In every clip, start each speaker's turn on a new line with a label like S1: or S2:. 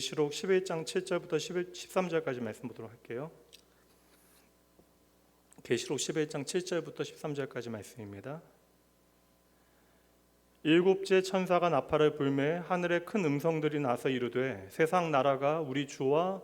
S1: 계시록 11장 7절부터 13절까지 말씀 보도록 할게요. 계시록 11장 7절부터 13절까지 말씀입니다. 일곱째 천사가 나팔을 불매 하늘에 큰 음성들이 나서 이르되 세상 나라가 우리 주와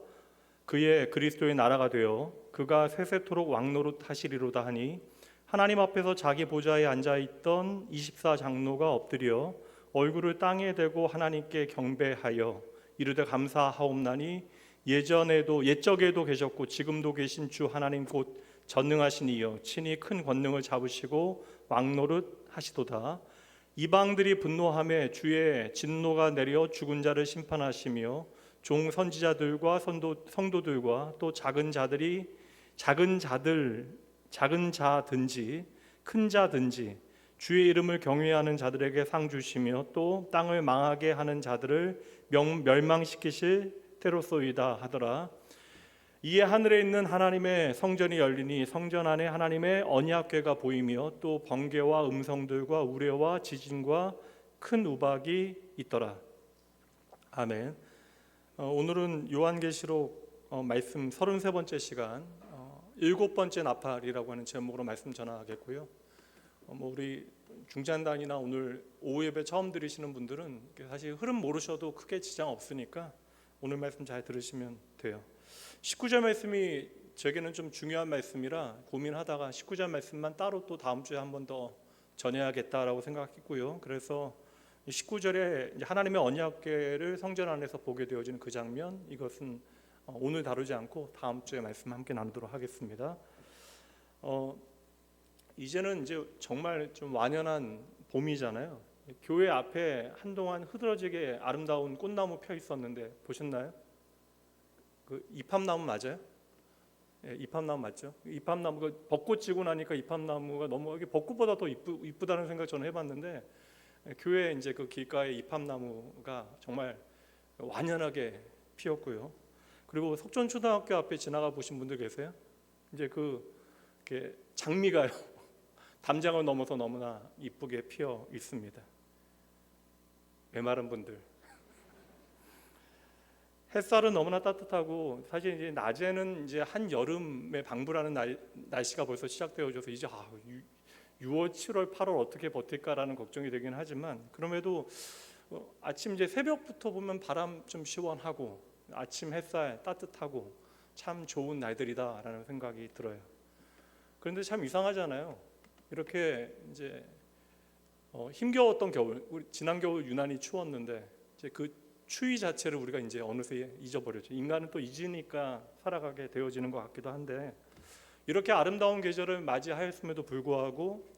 S1: 그의 그리스도의 나라가 되어 그가 세세토록 왕노릇 하시리로다 하니 하나님 앞에서 자기 보좌에 앉아있던 24장로가 엎드려 얼굴을 땅에 대고 하나님께 경배하여 이르되 감사하옵나니 옛적에도 계셨고 지금도 계신 주 하나님 곧 전능하신 이여 친히 큰 권능을 잡으시고 왕노릇 하시도다. 이방들이 분노하며 주의 진노가 내려 죽은 자를 심판하시며 종 선지자들과 성도들과 또 작은 자든지 큰 자든지 주의 이름을 경외하는 자들에게 상 주시며 또 땅을 망하게 하는 자들을 멸망시키실 때로소이다 하더라. 이에 하늘에 있는 하나님의 성전이 열리니 성전 안에 하나님의 언약궤가 보이며 또 번개와 음성들과 우레와 지진과 큰 우박이 있더라. 아멘. 오늘은 요한계시록 말씀 33번째 시간 7번째 나팔이라고 하는 제목으로 말씀 전하겠고요. 우리 중재단이나 오늘 오후 예배 처음 들으시는 분들은 사실 흐름 모르셔도 크게 지장 없으니까 오늘 말씀 잘 들으시면 돼요. 19절 말씀이 저에게는 좀 중요한 말씀이라 고민하다가 19절 말씀만 따로 또 다음 주에 한 번 더 전해야겠다라고 생각했고요. 그래서 19절에 하나님의 언약궤를 성전 안에서 보게 되어지는 그 장면, 이것은 오늘 다루지 않고 다음 주에 말씀 함께 나누도록 하겠습니다. 이제는 이제 정말 좀 완연한 봄이잖아요. 교회 앞에 한동안 흐드러지게 아름다운 꽃나무 펴 있었는데 보셨나요? 그 이팝나무 맞아요? 예, 이팝나무 맞죠? 이팝나무가 벚꽃 지고 나니까 이팝나무가 너무 이게 벚꽃보다 더 이쁘다는 생각 저는 해봤는데 교회 이제 그 길가에 이팝나무가 정말 완연하게 피었고요. 그리고 석전초등학교 앞에 지나가 보신 분들 계세요? 이제 이렇게 장미가요. 담장을 넘어서 너무나 이쁘게 피어 있습니다. 메마른 분들. 햇살은 너무나 따뜻하고 사실 이제 낮에는 이제 한 여름에 방불하는 날씨가 벌써 시작되어져서 이제 6월, 7월, 8월 어떻게 버틸까라는 걱정이 되긴 하지만 그럼에도 아침 이제 새벽부터 보면 바람 좀 시원하고 아침 햇살 따뜻하고 참 좋은 날들이다라는 생각이 들어요. 그런데 참 이상하잖아요. 이렇게 이제 힘겨웠던 겨울, 우리 지난 겨울 유난히 추웠는데 이제 그 추위 자체를 우리가 이제 어느새 잊어버렸죠. 인간은 또 잊으니까 살아가게 되어지는 것 같기도 한데 이렇게 아름다운 계절을 맞이하였음에도 불구하고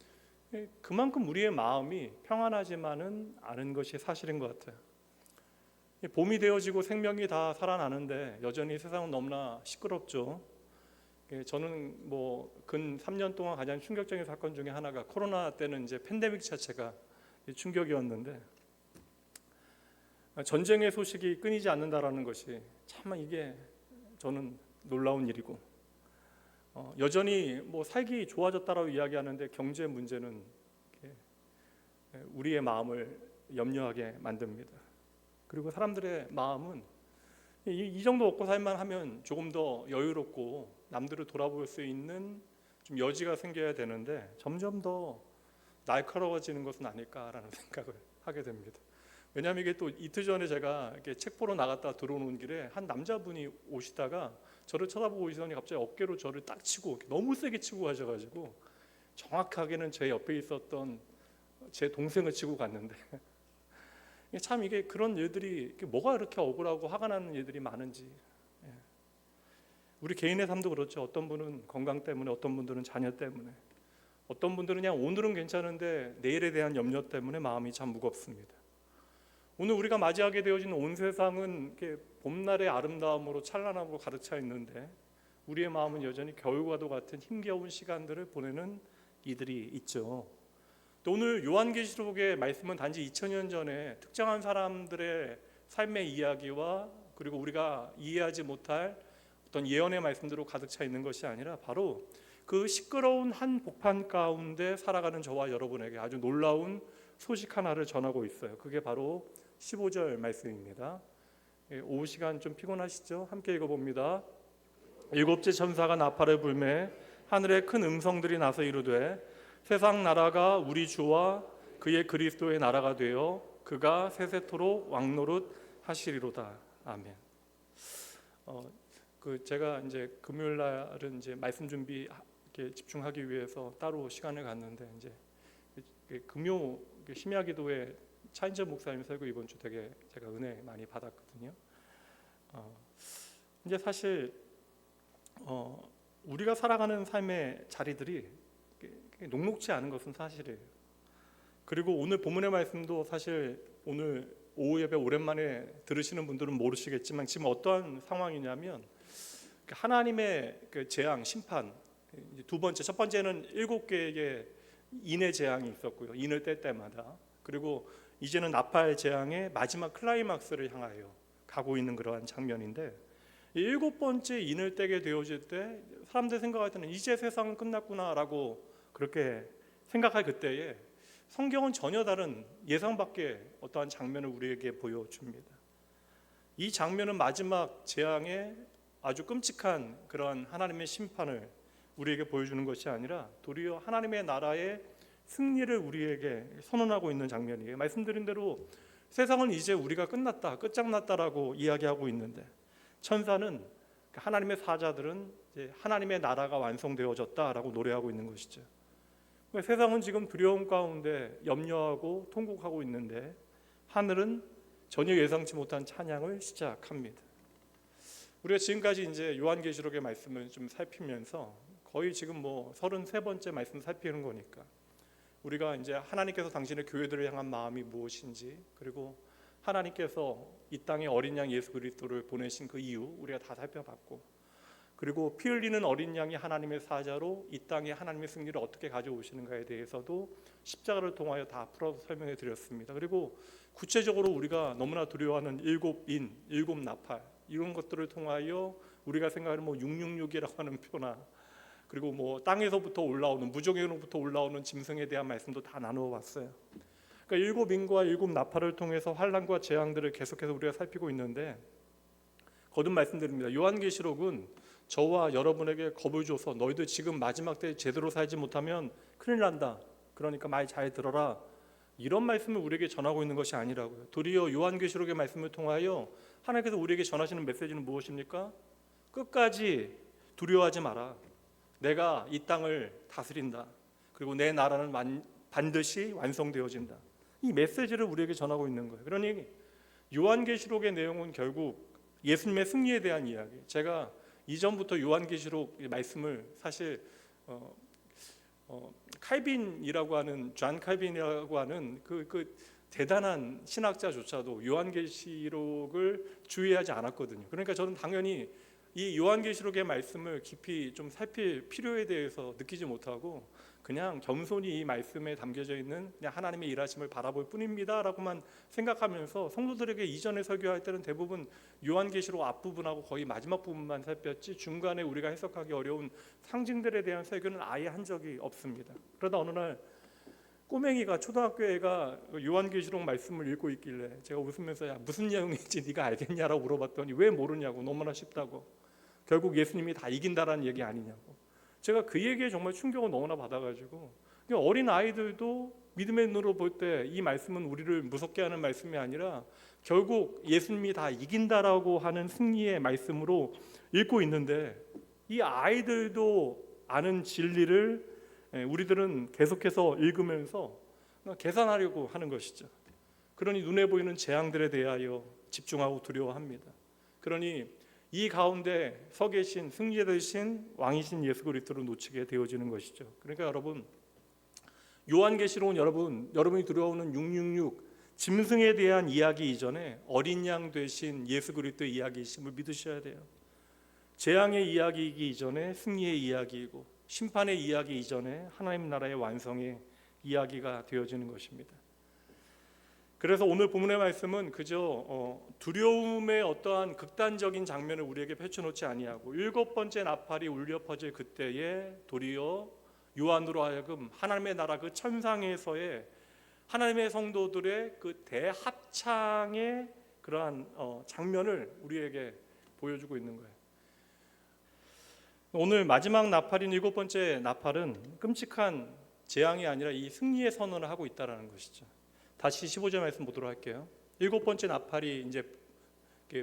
S1: 그만큼 우리의 마음이 평안하지만은 않은 것이 사실인 것 같아요. 봄이 되어지고 생명이 다 살아나는데 여전히 세상은 너무나 시끄럽죠. 저는 근 3년 동안 가장 충격적인 사건 중에 하나가 코로나 때는 이제 팬데믹 자체가 충격이었는데 전쟁의 소식이 끊이지 않는다라는 것이 참 이게 저는 놀라운 일이고 여전히 살기 좋아졌다라고 이야기하는데 경제 문제는 우리의 마음을 염려하게 만듭니다. 그리고 사람들의 마음은 이 정도 먹고 살만 하면 조금 더 여유롭고 남들을 돌아볼 수 있는 좀 여지가 생겨야 되는데 점점 더 날카로워지는 것은 아닐까라는 생각을 하게 됩니다. 왜냐하면 이게 또 이틀 전에 제가 이렇게 책 보러 나갔다 들어오는 길에 한 남자분이 오시다가 저를 쳐다보고 오시더니 갑자기 어깨로 저를 딱 치고 너무 세게 치고 가셔가지고 정확하게는 제 옆에 있었던 제 동생을 치고 갔는데 참 이게 그런 일들이 뭐가 이렇게 억울하고 화가 나는 일들이 많은지 우리 개인의 삶도 그렇죠. 어떤 분은 건강 때문에, 어떤 분들은 자녀 때문에, 어떤 분들은 그냥 오늘은 괜찮은데 내일에 대한 염려 때문에 마음이 참 무겁습니다. 오늘 우리가 맞이하게 되어진 온 세상은 봄날의 아름다움으로 찬란함으로 가득 차 있는데 우리의 마음은 여전히 겨울과도 같은 힘겨운 시간들을 보내는 이들이 있죠. 또 오늘 요한계시록의 말씀은 단지 2000년 전에 특정한 사람들의 삶의 이야기와 그리고 우리가 이해하지 못할 어떤 예언의 말씀들로 가득 차 있는 것이 아니라 바로 그 시끄러운 한 복판 가운데 살아가는 저와 여러분에게 아주 놀라운 소식 하나를 전하고 있어요. 그게 바로 15절 말씀입니다. 오후 시간 좀 피곤하시죠? 함께 읽어봅니다. 일곱째 천사가 나팔을 불매 하늘에 큰 음성들이 나서 이르되 세상 나라가 우리 주와 그의 그리스도의 나라가 되어 그가 세세토록 왕노릇 하시리로다. 아멘. 제가 이제 금요일 날은 이제 말씀 준비 이렇게 집중하기 위해서 따로 시간을 갖는데 이제 금요 심야기도회 차인재 목사님 설교 이번 주 되게 제가 은혜 많이 받았거든요. 이제 사실 우리가 살아가는 삶의 자리들이 녹록지 않은 것은 사실이에요. 그리고 오늘 본문의 말씀도 사실 오늘 오후 예배 오랜만에 들으시는 분들은 모르시겠지만 지금 어떠한 상황이냐면 하나님의 그 재앙, 심판 두 번째, 첫 번째는 7개의 인의 재앙이 있었고요. 인을 뗄 때마다. 그리고 이제는 나팔 재앙의 마지막 클라이막스를 향하여 가고 있는 그러한 장면인데 이 7번째 인을 떼게 되어질 때 사람들 생각할 때는 이제 세상은 끝났구나라고 그렇게 생각할 그때에 성경은 전혀 다른 예상 밖의 어떠한 장면을 우리에게 보여줍니다. 이 장면은 마지막 재앙의 아주 끔찍한 그러한 하나님의 심판을 우리에게 보여주는 것이 아니라 도리어 하나님의 나라의 승리를 우리에게 선언하고 있는 장면이에요. 말씀드린 대로 세상은 이제 우리가 끝났다, 끝장났다라고 이야기하고 있는데 천사는 하나님의 사자들은 이제 하나님의 나라가 완성되어졌다라고 노래하고 있는 것이죠. 세상은 지금 두려움 가운데 염려하고 통곡하고 있는데 하늘은 전혀 예상치 못한 찬양을 시작합니다. 우리가 지금까지 이제 요한계시록의 말씀을 좀 살피면서 거의 지금 33번째 말씀 살피는 거니까 우리가 이제 하나님께서 당신의 교회들을 향한 마음이 무엇인지 그리고 하나님께서 이 땅에 어린 양 예수 그리스도를 보내신 그 이유 우리가 다 살펴봤고 그리고 피 흘리는 어린 양이 하나님의 사자로 이 땅에 하나님의 승리를 어떻게 가져오시는가에 대해서도 십자가를 통하여 다 풀어서 설명해 드렸습니다. 그리고 구체적으로 우리가 너무나 두려워하는 7인, 7나팔 이런 것들을 통하여 우리가 생각하는 666이라고 하는 표나 그리고 땅에서부터 올라오는 무적으로부터 올라오는 짐승에 대한 말씀도 다 나누어 봤어요. 그러니까 7인과 7나팔을 통해서 환난과 재앙들을 계속해서 우리가 살피고 있는데 거듭 말씀드립니다. 요한계시록은 저와 여러분에게 겁을 줘서 너희들 지금 마지막 때 제대로 살지 못하면 큰일 난다. 그러니까 말 잘 들어라. 이런 말씀을 우리에게 전하고 있는 것이 아니라고요. 도리어 요한계시록의 말씀을 통하여 하나님께서 우리에게 전하시는 메시지는 무엇입니까? 끝까지 두려워하지 마라. 내가 이 땅을 다스린다. 그리고 내 나라는 반드시 완성되어진다. 이 메시지를 우리에게 전하고 있는 거예요. 그러니 요한계시록의 내용은 결국 예수님의 승리에 대한 이야기. 제가 이전부터 요한계시록 말씀을 사실 칼빈이라고 하는 존 칼빈이라고 하는 그 대단한 신학자조차도 요한계시록을 주의하지 않았거든요. 그러니까 저는 당연히 이 요한계시록의 말씀을 깊이 좀 살필 필요에 대해서 느끼지 못하고 그냥 겸손히 이 말씀에 담겨져 있는 그냥 하나님의 일하심을 바라볼 뿐입니다라고만 생각하면서 성도들에게 이전에 설교할 때는 대부분 요한계시록 앞부분하고 거의 마지막 부분만 살폈지 중간에 우리가 해석하기 어려운 상징들에 대한 설교는 아예 한 적이 없습니다. 그러다 어느 날 꼬맹이가 초등학교 애가 요한계시록 말씀을 읽고 있길래 제가 웃으면서 야 무슨 내용인지 네가 알겠냐라고 물어봤더니 왜 모르냐고 너무나 쉽다고 결국 예수님이 다 이긴다라는 얘기 아니냐고 제가 그 얘기에 정말 충격을 너무나 받아가지고 어린 아이들도 믿음의 눈으로 볼 때 이 말씀은 우리를 무섭게 하는 말씀이 아니라 결국 예수님이 다 이긴다라고 하는 승리의 말씀으로 읽고 있는데 이 아이들도 아는 진리를 우리들은 계속해서 읽으면서 계산하려고 하는 것이죠. 그러니 눈에 보이는 재앙들에 대하여 집중하고 두려워합니다. 그러니 이 가운데 서 계신 승리에 되신 왕이신 예수 그리스도를 놓치게 되어지는 것이죠. 그러니까 여러분 요한계시록은 여러분이 들어오는 666 짐승에 대한 이야기 이전에 어린 양 되신 예수 그리스도의 이야기이심을 믿으셔야 돼요. 재앙의 이야기이기 이전에 승리의 이야기이고 심판의 이야기 이전에 하나님 나라의 완성의 이야기가 되어지는 것입니다. 그래서 오늘 본문의 말씀은 그저 두려움의 어떠한 극단적인 장면을 우리에게 펼쳐놓지 아니하고 7번째 나팔이 울려 퍼질 그때에 도리어 요한으로 하여금 하나님의 나라 그 천상에서의 하나님의 성도들의 그 대합창의 그러한 장면을 우리에게 보여주고 있는 거예요. 오늘 마지막 나팔인 7번째 나팔은 끔찍한 재앙이 아니라 이 승리의 선언을 하고 있다는 것이죠. 다시 15절 말씀 보도록 할게요. 7번째 나팔이 이제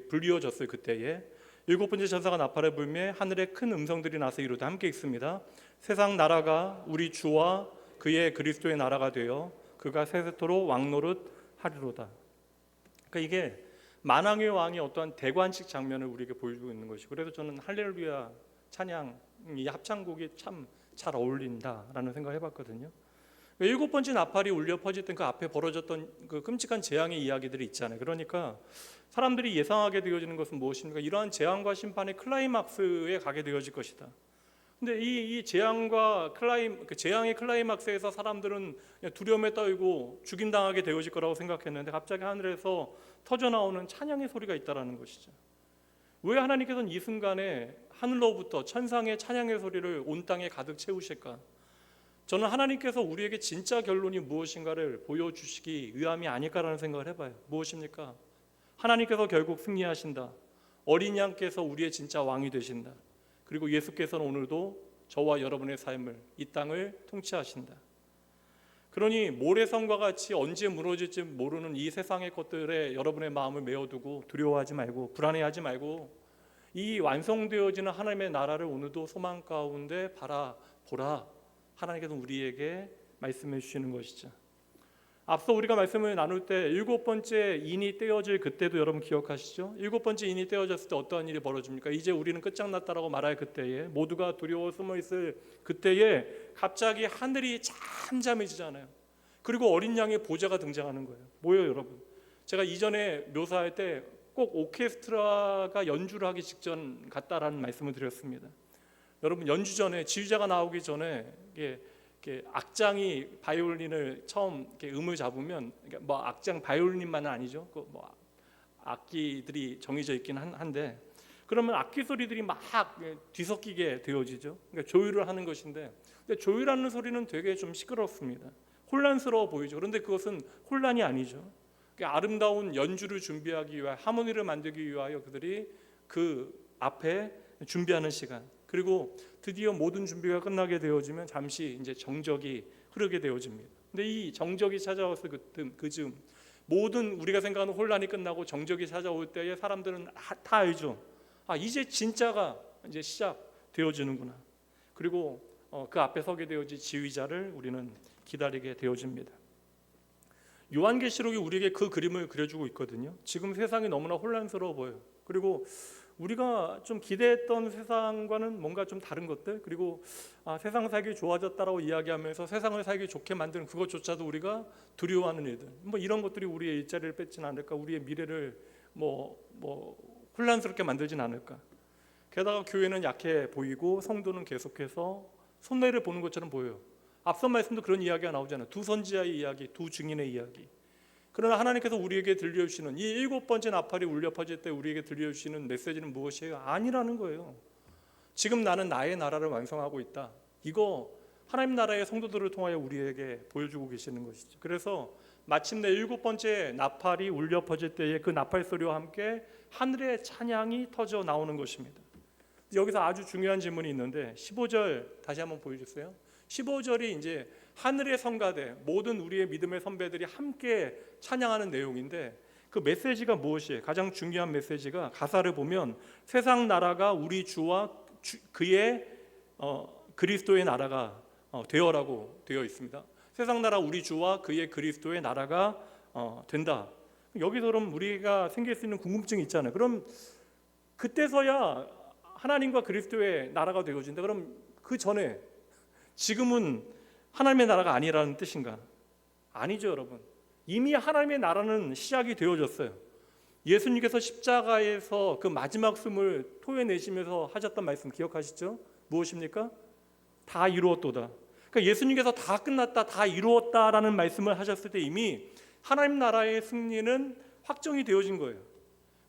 S1: 불리워졌어요. 그때에 7번째 천사가 나팔을 불매 하늘에 큰 음성들이 나서 이루되 함께 읽습니다. 세상 나라가 우리 주와 그의 그리스도의 나라가 되어 그가 세세토록 왕노릇 하리로다. 그러니까 이게 만왕의 왕의 어떠한 대관식 장면을 우리에게 보여주고 있는 것이고, 그래서 저는 할렐루야 찬양 이 합창곡이 참 잘 어울린다라는 생각을 해봤거든요. 7번째 나팔이 울려 퍼질 때 그 앞에 벌어졌던 그 끔찍한 재앙의 이야기들이 있잖아요. 그러니까 사람들이 예상하게 되어지는 것은 무엇입니까? 이러한 재앙과 심판의 클라이막스에 가게 되어질 것이다. 근데 이 재앙과 재앙의 클라이막스에서 사람들은 두려움에 떨고 죽임당하게 되어질 거라고 생각했는데 갑자기 하늘에서 터져 나오는 찬양의 소리가 있다라는 것이죠. 왜 하나님께서는 이 순간에 하늘로부터 천상의 찬양의 소리를 온 땅에 가득 채우실까? 저는 하나님께서 우리에게 진짜 결론이 무엇인가를 보여주시기 위함이 아닐까라는 생각을 해봐요. 무엇입니까? 하나님께서 결국 승리하신다. 어린 양께서 우리의 진짜 왕이 되신다. 그리고 예수께서는 오늘도 저와 여러분의 삶을, 이 땅을 통치하신다. 그러니 모래성과 같이 언제 무너질지 모르는 이 세상의 것들에 여러분의 마음을 메워두고 두려워하지 말고 불안해하지 말고 이 완성되어지는 하나님의 나라를 오늘도 소망 가운데 바라보라. 하나님께서 우리에게 말씀해 주시는 것이죠. 앞서 우리가 말씀을 나눌 때 7번째 인이 떼어질 그때도 여러분 기억하시죠? 7번째 인이 떼어졌을 때 어떠한 일이 벌어집니까? 이제 우리는 끝장났다라고 말할 그때에, 모두가 두려워 숨어있을 그때에 갑자기 하늘이 잠잠해지잖아요. 그리고 어린 양의 보좌가 등장하는 거예요. 뭐예요 여러분? 제가 이전에 묘사할 때 꼭 오케스트라가 연주를 하기 직전 같다라는 말씀을 드렸습니다. 여러분 연주 전에 지휘자가 나오기 전에 이게 악장이 바이올린을 처음 이렇게 음을 잡으면, 그러니까 뭐 악장 바이올린만은 아니죠. 그 뭐 악기들이 정해져 있긴 한데, 그러면 악기 소리들이 막 뒤섞이게 되어지죠. 그러니까 조율을 하는 것인데, 근데 조율하는 소리는 되게 좀 시끄럽습니다. 혼란스러워 보이죠. 그런데 그것은 혼란이 아니죠. 그러니까 아름다운 연주를 준비하기 위하여, 하모니를 만들기 위하여 그들이 그 앞에 준비하는 시간, 그리고 드디어 모든 준비가 끝나게 되어지면 잠시 이제 정적이 흐르게 되어집니다. 근데 이 정적이 찾아왔을 그즈음 모든 우리가 생각하는 혼란이 끝나고 정적이 찾아올 때에 사람들은 다 알죠. 이제 진짜가 이제 시작되어지는구나. 그리고 그 앞에 서게 되어질 지휘자를 우리는 기다리게 되어집니다. 요한계시록이 우리에게 그 그림을 그려주고 있거든요. 지금 세상이 너무나 혼란스러워 보여요. 그리고 우리가 좀 기대했던 세상과는 뭔가 좀 다른 것들, 그리고 세상 살기 좋아졌다라고 이야기하면서 세상을 살기 좋게 만드는 그것조차도 우리가 두려워하는 일들, 뭐 이런 것들이 우리의 일자리를 뺏지는 않을까, 우리의 미래를 뭐 혼란스럽게 만들진 않을까. 게다가 교회는 약해 보이고 성도는 계속해서 손해를 보는 것처럼 보여요. 앞선 말씀도 그런 이야기가 나오잖아요. 두 선지자의 이야기, 두 증인의 이야기. 그러나 하나님께서 우리에게 들려주시는 이 7번째 나팔이 울려 퍼질 때 우리에게 들려주시는 메시지는 무엇이에요? 아니라는 거예요. 지금 나는 나의 나라를 완성하고 있다. 이거 하나님 나라의 성도들을 통하여 우리에게 보여주고 계시는 것이죠. 그래서 마침내 7번째 나팔이 울려 퍼질 때에 그 나팔 소리와 함께 하늘의 찬양이 터져 나오는 것입니다. 여기서 아주 중요한 질문이 있는데 15절 다시 한번 보여주세요. 15절이 이제 하늘의 성가대, 모든 우리의 믿음의 선배들이 함께 찬양하는 내용인데, 그 메시지가 무엇이에요? 가장 중요한 메시지가 가사를 보면 세상 나라가 우리 주와 그의 그리스도의 나라가 되어라고 되어 있습니다. 세상 나라 우리 주와 그의 그리스도의 나라가 된다. 여기서 그럼 우리가 생길 수 있는 궁금증이 있잖아요. 그럼 그때서야 하나님과 그리스도의 나라가 되어진다. 그럼 그 전에 지금은 하나님의 나라가 아니라는 뜻인가? 아니죠, 여러분. 이미 하나님의 나라는 시작이 되어졌어요. 예수님께서 십자가에서 그 마지막 숨을 토해내시면서 하셨던 말씀 기억하시죠? 무엇입니까? 다 이루었도다. 그러니까 예수님께서 다 끝났다, 다 이루었다라는 말씀을 하셨을 때 이미 하나님 나라의 승리는 확정이 되어진 거예요.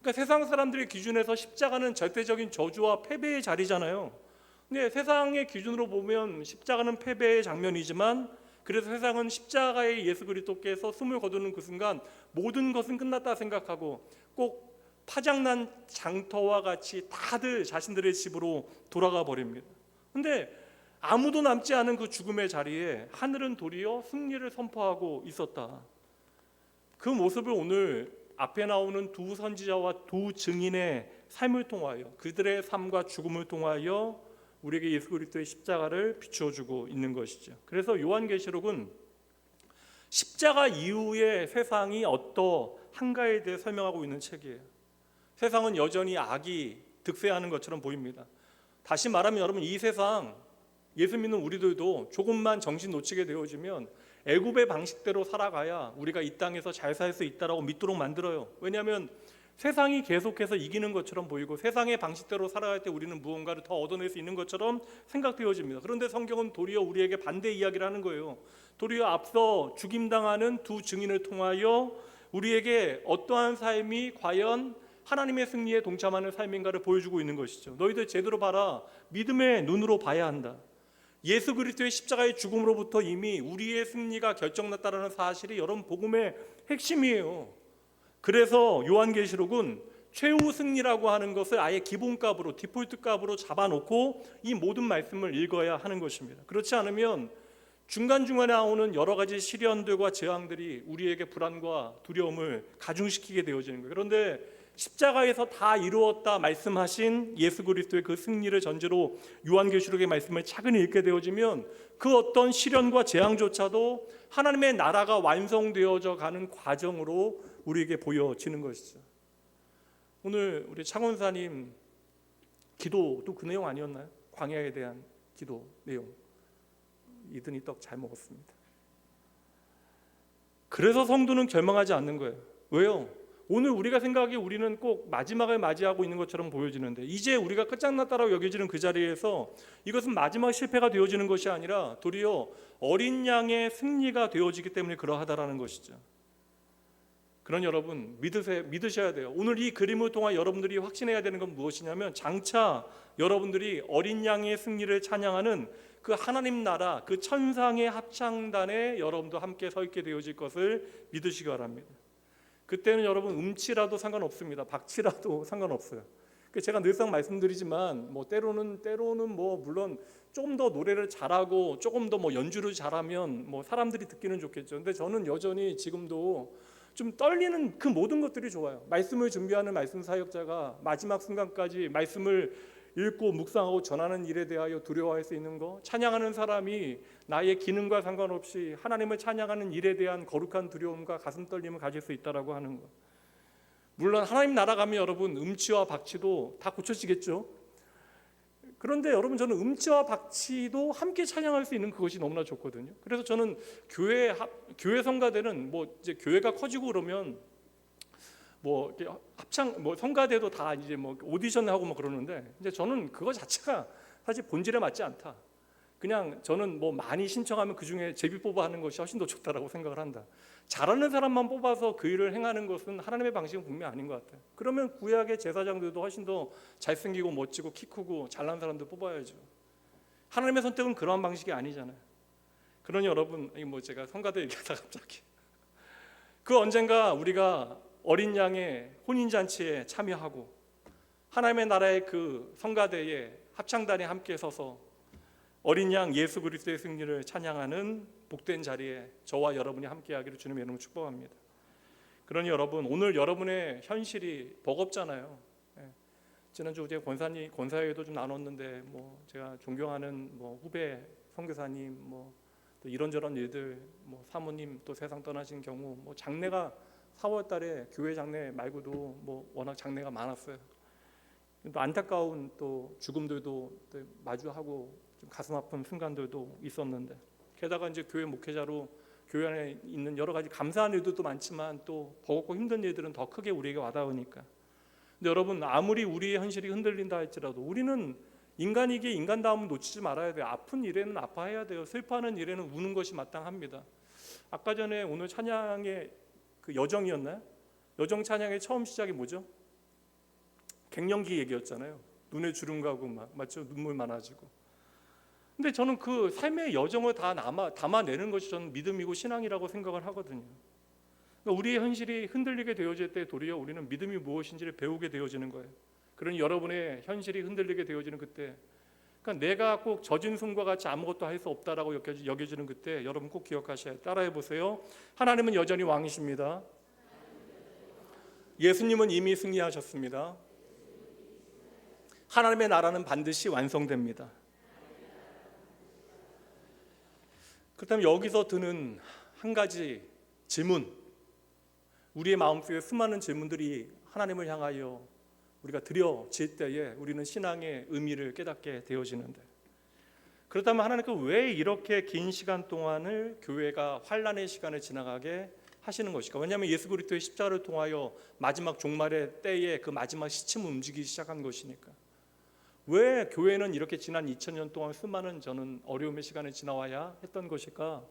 S1: 그러니까 세상 사람들의 기준에서 십자가는 절대적인 저주와 패배의 자리잖아요. 근데 세상의 기준으로 보면 십자가는 패배의 장면이지만 그래서 세상은 십자가의 예수 그리스도께서 숨을 거두는 그 순간 모든 것은 끝났다 생각하고 꼭 파장난 장터와 같이 다들 자신들의 집으로 돌아가 버립니다. 근데 아무도 남지 않은 그 죽음의 자리에 하늘은 도리어 승리를 선포하고 있었다. 그 모습을 오늘 앞에 나오는 두 선지자와 두 증인의 삶을 통하여, 그들의 삶과 죽음을 통하여 우리에게 예수 그리스도의 십자가를 비추어 주고 있는 것이죠. 그래서 요한계시록은 십자가 이후의 세상이 어떠한가에 대해 설명하고 있는 책이에요. 세상은 여전히 악이 득세하는 것처럼 보입니다. 다시 말하면 여러분, 이 세상 예수 믿는 우리들도 조금만 정신 놓치게 되어지면 애굽의 방식대로 살아가야 우리가 이 땅에서 잘 살 수 있다라고 믿도록 만들어요. 왜냐하면 세상이 계속해서 이기는 것처럼 보이고 세상의 방식대로 살아갈 때 우리는 무언가를 더 얻어낼 수 있는 것처럼 생각되어집니다. 그런데 성경은 도리어 우리에게 반대 이야기를 하는 거예요. 도리어 앞서 죽임당하는 두 증인을 통하여 우리에게 어떠한 삶이 과연 하나님의 승리에 동참하는 삶인가를 보여주고 있는 것이죠. 너희들 제대로 봐라. 믿음의 눈으로 봐야 한다. 예수 그리스도의 십자가의 죽음으로부터 이미 우리의 승리가 결정났다는 사실이 여러분 복음의 핵심이에요. 그래서 요한계시록은 최후 승리라고 하는 것을 아예 기본값으로, 디폴트 값으로 잡아놓고 이 모든 말씀을 읽어야 하는 것입니다. 그렇지 않으면 중간중간에 나오는 여러 가지 시련들과 재앙들이 우리에게 불안과 두려움을 가중시키게 되어지는 거예요. 그런데 십자가에서 다 이루었다 말씀하신 예수 그리스도의 그 승리를 전제로 요한계시록의 말씀을 차근히 읽게 되어지면 그 어떤 시련과 재앙조차도 하나님의 나라가 완성되어져 가는 과정으로 우리에게 보여지는 것이죠. 오늘 우리 창원사님 기도도 그 내용 아니었나요? 광야에 대한 기도 내용. 이든이 떡 잘 먹었습니다. 그래서 성도는 결망하지 않는 거예요. 왜요? 오늘 우리가 생각하기에 우리는 꼭 마지막을 맞이하고 있는 것처럼 보여지는데, 이제 우리가 끝장났다라고 여겨지는 그 자리에서 이것은 마지막 실패가 되어지는 것이 아니라 도리어 어린 양의 승리가 되어지기 때문에 그러하다라는 것이죠. 그런 여러분 믿으셔야 돼요. 오늘 이 그림을 통해 여러분들이 확신해야 되는 건 무엇이냐면, 장차 여러분들이 어린 양의 승리를 찬양하는 그 하나님 나라, 그 천상의 합창단에 여러분도 함께 서 있게 되어질 것을 믿으시기 바랍니다. 그때는 여러분 음치라도 상관없습니다. 박치라도 상관없어요. 제가 늘상 말씀드리지만 때로는 물론 조금 더 노래를 잘하고 조금 더 연주를 잘하면 사람들이 듣기는 좋겠죠. 근데 저는 여전히 지금도 좀 떨리는 그 모든 것들이 좋아요. 말씀을 준비하는 말씀 사역자가 마지막 순간까지 말씀을 읽고 묵상하고 전하는 일에 대하여 두려워할 수 있는 거, 찬양하는 사람이 나의 기능과 상관없이 하나님을 찬양하는 일에 대한 거룩한 두려움과 가슴 떨림을 가질 수 있다라고 하는 거. 물론 하나님 나라 가면 여러분 음치와 박치도 다 고쳐지겠죠. 그런데 여러분, 저는 음치와 박치도 함께 찬양할 수 있는 그것이 너무나 좋거든요. 그래서 저는 교회 성가대는 이제 교회가 커지고 그러면 합창 성가대도 다 이제 오디션 하고 그러는데, 이제 저는 그거 자체가 사실 본질에 맞지 않다. 그냥 저는 많이 신청하면 그 중에 제비 뽑아 하는 것이 훨씬 더 좋다라고 생각을 한다. 잘하는 사람만 뽑아서 그 일을 행하는 것은 하나님의 방식은 분명 아닌 것 같아요. 그러면 구약의 제사장들도 훨씬 더 잘생기고 멋지고 키 크고 잘난 사람들 뽑아야죠. 하나님의 선택은 그러한 방식이 아니잖아요. 그러니 여러분, 제가 성가대 얘기하다가 갑자기 그 언젠가 우리가 어린 양의 혼인잔치에 참여하고 하나님의 나라의 그 성가대에 합창단에 함께 서서 어린 양 예수 그리스도의 승리를 찬양하는 복된 자리에 저와 여러분이 함께하기를 주님의 이름으로 축복합니다. 그러니 여러분, 오늘 여러분의 현실이 버겁잖아요. 지난주 제가 권사회도 좀 나눴는데 제가 존경하는 후배 선교사님 또 이런저런 일들, 사모님 또 세상 떠나신 경우, 장례가 4월 달에 교회 장례 말고도 워낙 장례가 많았어요. 또 안타까운 또 죽음들도 또 마주하고 좀 가슴 아픈 순간들도 있었는데, 게다가 이제 교회 목회자로 교회 안에 있는 여러 가지 감사한 일들도 많지만 또 버겁고 힘든 일들은 더 크게 우리에게 와닿으니까. 근데 여러분, 아무리 우리의 현실이 흔들린다 할지라도 우리는 인간이기에 인간다움을 놓치지 말아야 돼요. 아픈 일에는 아파해야 돼요. 슬퍼하는 일에는 우는 것이 마땅합니다. 아까 전에 오늘 찬양의 그 여정이었나요? 여정 찬양의 처음 시작이 뭐죠? 갱년기 얘기였잖아요. 눈에 주름 가고 맞죠? 눈물 많아지고. 근데 저는 그 삶의 여정을 다 담아내는 것이 저는 믿음이고 신앙이라고 생각을 하거든요. 그러니까 우리의 현실이 흔들리게 되어질 때 도리어 우리는 믿음이 무엇인지를 배우게 되어지는 거예요. 그러니 여러분의 현실이 흔들리게 되어지는 그때, 그러니까 내가 꼭 젖은 손과 같이 아무것도 할 수 없다라고 여겨지는 그때 여러분 꼭 기억하셔야 해요. 따라해 보세요. 하나님은 여전히 왕이십니다. 예수님은 이미 승리하셨습니다. 하나님의 나라는 반드시 완성됩니다. 그렇다면 여기서 드는 한 가지 질문, 우리의 마음속에 수많은 질문들이 하나님을 향하여 우리가 드려질 때에 우리는 신앙의 의미를 깨닫게 되어지는데, 그렇다면 하나님께서 왜 이렇게 긴 시간 동안을 교회가 환난의 시간을 지나가게 하시는 것일까? 왜냐하면 예수 그리스도의 십자가를 통하여 마지막 종말의 때에 그 마지막 시침을 움직이기 시작한 것이니까. 왜 교회는 이렇게 지난 2000년 동안 수많은 저는 어려움의 시간을 지나와야 했던 것일까?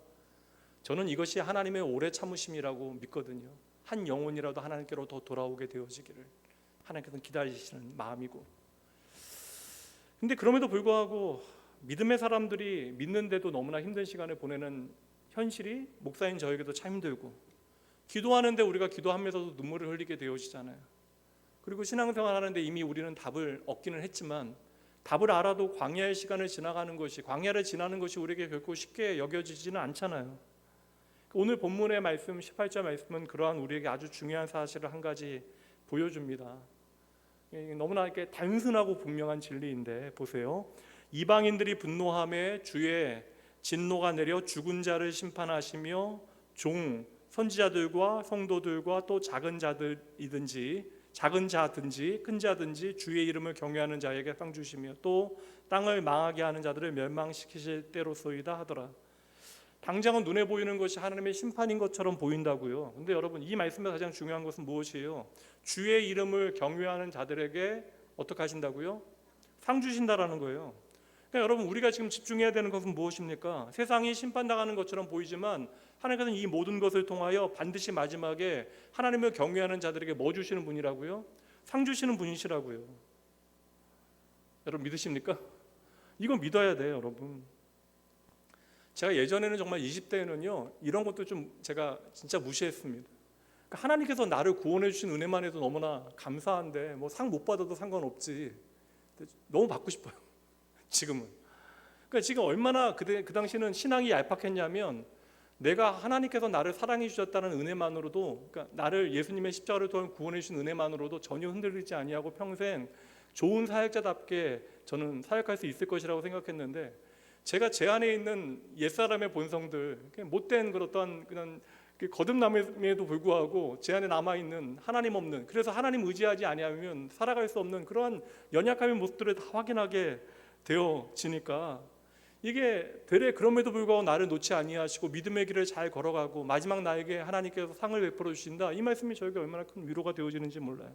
S1: 저는 이것이 하나님의 오래 참으심이라고 믿거든요. 한 영혼이라도 하나님께로 더 돌아오게 되어지기를 하나님께서는 기다리시는 마음이고, 근데 그럼에도 불구하고 믿음의 사람들이 믿는데도 너무나 힘든 시간을 보내는 현실이 목사인 저에게도 참 힘들고, 기도하는데 우리가 기도하면서도 눈물을 흘리게 되어지잖아요. 그리고 신앙생활 하는데 이미 우리는 답을 얻기는 했지만 답을 알아도 광야의 시간을 지나가는 것이, 광야를 지나는 것이 우리에게 결코 쉽게 여겨지지는 않잖아요. 오늘 본문의 말씀 18절 말씀은 그러한 우리에게 아주 중요한 사실을 한 가지 보여줍니다. 너무나 이렇게 단순하고 분명한 진리인데 보세요. 이방인들이 분노함에 주의 진노가 내려 죽은 자를 심판하시며 선지자들과 성도들과 또 작은 자든지 큰 자든지 주의 이름을 경외하는 자에게 상 주시며 또 땅을 망하게 하는 자들을 멸망시키실 때로소이다 하더라. 당장은 눈에 보이는 것이 하나님의 심판인 것처럼 보인다고요. 근데 여러분, 이 말씀의 가장 중요한 것은 무엇이에요? 주의 이름을 경외하는 자들에게 어떻게 하신다고요? 상 주신다라는 거예요. 그러니까 여러분, 우리가 지금 집중해야 되는 것은 무엇입니까? 세상이 심판당하는 것처럼 보이지만 하나님께서는 이 모든 것을 통하여 반드시 마지막에 하나님을 경외하는 자들에게 뭐 주시는 분이라고요? 상 주시는 분이시라고요. 여러분 믿으십니까? 이거 믿어야 돼요, 여러분. 제가 예전에는 정말 20대에는요 이런 것도 좀 제가 진짜 무시했습니다. 그러니까 하나님께서 나를 구원해 주신 은혜만 해도 너무나 감사한데 뭐 상 못 받아도 상관없지. 너무 받고 싶어요. 지금은. 그러니까 지금 얼마나 그 당시는 신앙이 얄팍했냐면, 내가 하나님께서 나를 사랑해 주셨다는 은혜만으로도, 그러니까 나를 예수님의 십자가를 통해 구원해 주신 은혜만으로도 전혀 흔들리지 아니하고 평생 좋은 사역자답게 저는 사역할 수 있을 것이라고 생각했는데, 제가 제 안에 있는 옛사람의 본성들, 못된 그런 거듭남에도 불구하고 제 안에 남아있는 하나님 없는, 그래서 하나님 의지하지 아니하면 살아갈 수 없는 그러한 연약함의 모습들을 다 확인하게 되어지니까, 이게 되레 그럼에도 불구하고 나를 놓지 아니하시고 믿음의 길을 잘 걸어가고 마지막 나에게 하나님께서 상을 베풀어 주신다, 이 말씀이 저에게 얼마나 큰 위로가 되어지는지 몰라요.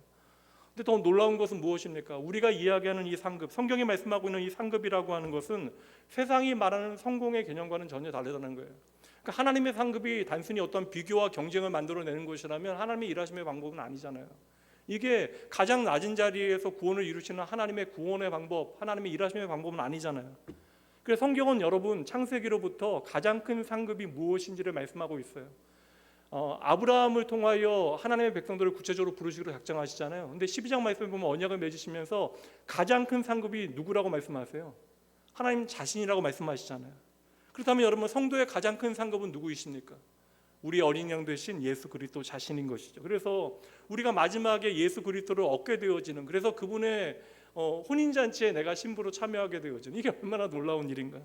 S1: 근데 더 놀라운 것은 무엇입니까? 우리가 이야기하는 이 상급, 성경이 말씀하고 있는 이 상급이라고 하는 것은 세상이 말하는 성공의 개념과는 전혀 다르다는 거예요. 그러니까 하나님의 상급이 단순히 어떤 비교와 경쟁을 만들어내는 것이라면 하나님의 일하심의 방법은 아니잖아요. 이게 가장 낮은 자리에서 구원을 이루시는 하나님의 구원의 방법, 하나님의 일하심의 방법은 아니잖아요. 그래서 성경은 여러분 창세기로부터 가장 큰 상급이 무엇인지를 말씀하고 있어요. 아브라함을 통하여 하나님의 백성들을 구체적으로 부르시기로 작정하시잖아요. 근데 12장 말씀을 보면 언약을 맺으시면서 가장 큰 상급이 누구라고 말씀하세요? 하나님 자신이라고 말씀하시잖아요. 그렇다면 여러분, 성도의 가장 큰 상급은 누구이십니까? 우리 어린 양 되신 예수 그리스도 자신인 것이죠. 그래서 우리가 마지막에 예수 그리스도를 얻게 되어지는, 그래서 그분의 혼인잔치에 내가 신부로 참여하게 되어지는, 이게 얼마나 놀라운 일인가.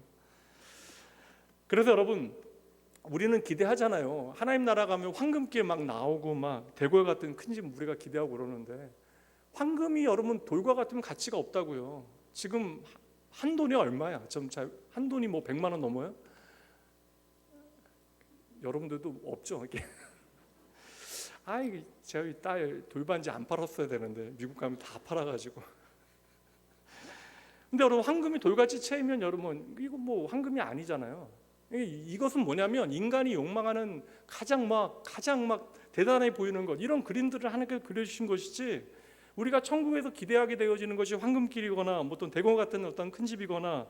S1: 그래서 여러분, 우리는 기대하잖아요. 하나님 나라 가면 황금길 막 나오고 막 대궐 같은 큰 집 우리가 기대하고 그러는데, 황금이 여러분 돌과 같으면 가치가 없다고요. 지금 한 돈이 얼마야? 한 돈이 뭐 100만 원 넘어요? 여러분들도 없죠? 이게 제가 딸 돌반지 안 팔았어야 되는데 미국 가면 다 팔아가지고. 근데 여러분, 황금이 돌같이 채이면 여러분 이거 뭐 황금이 아니잖아요. 이것은 뭐냐면 인간이 욕망하는 가장 막 대단해 보이는 것, 이런 그림들을 하나님께서 그려주신 것이지, 우리가 천국에서 기대하게 되어지는 것이 황금길이거나 어떤 대공 같은 어떤 큰 집이거나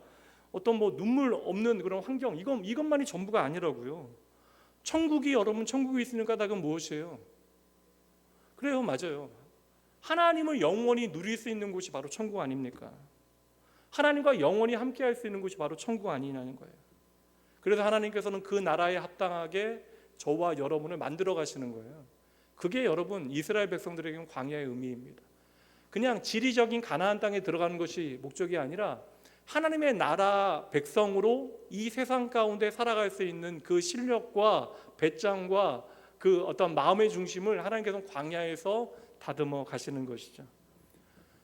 S1: 어떤 뭐 눈물 없는 그런 환경, 이것만이 전부가 아니라고요. 천국이, 여러분 천국이 있으니까 까닭은 무엇이에요? 그래요, 맞아요. 하나님을 영원히 누릴 수 있는 곳이 바로 천국 아닙니까? 하나님과 영원히 함께할 수 있는 곳이 바로 천국 아니냐는 거예요. 그래서 하나님께서는 그 나라에 합당하게 저와 여러분을 만들어 가시는 거예요. 그게 여러분 이스라엘 백성들에게는 광야의 의미입니다. 그냥 지리적인 가나안 땅에 들어가는 것이 목적이 아니라 하나님의 나라 백성으로 이 세상 가운데 살아갈 수 있는 그 실력과 배짱과 그 어떤 마음의 중심을 하나님께서 광야에서 다듬어 가시는 것이죠.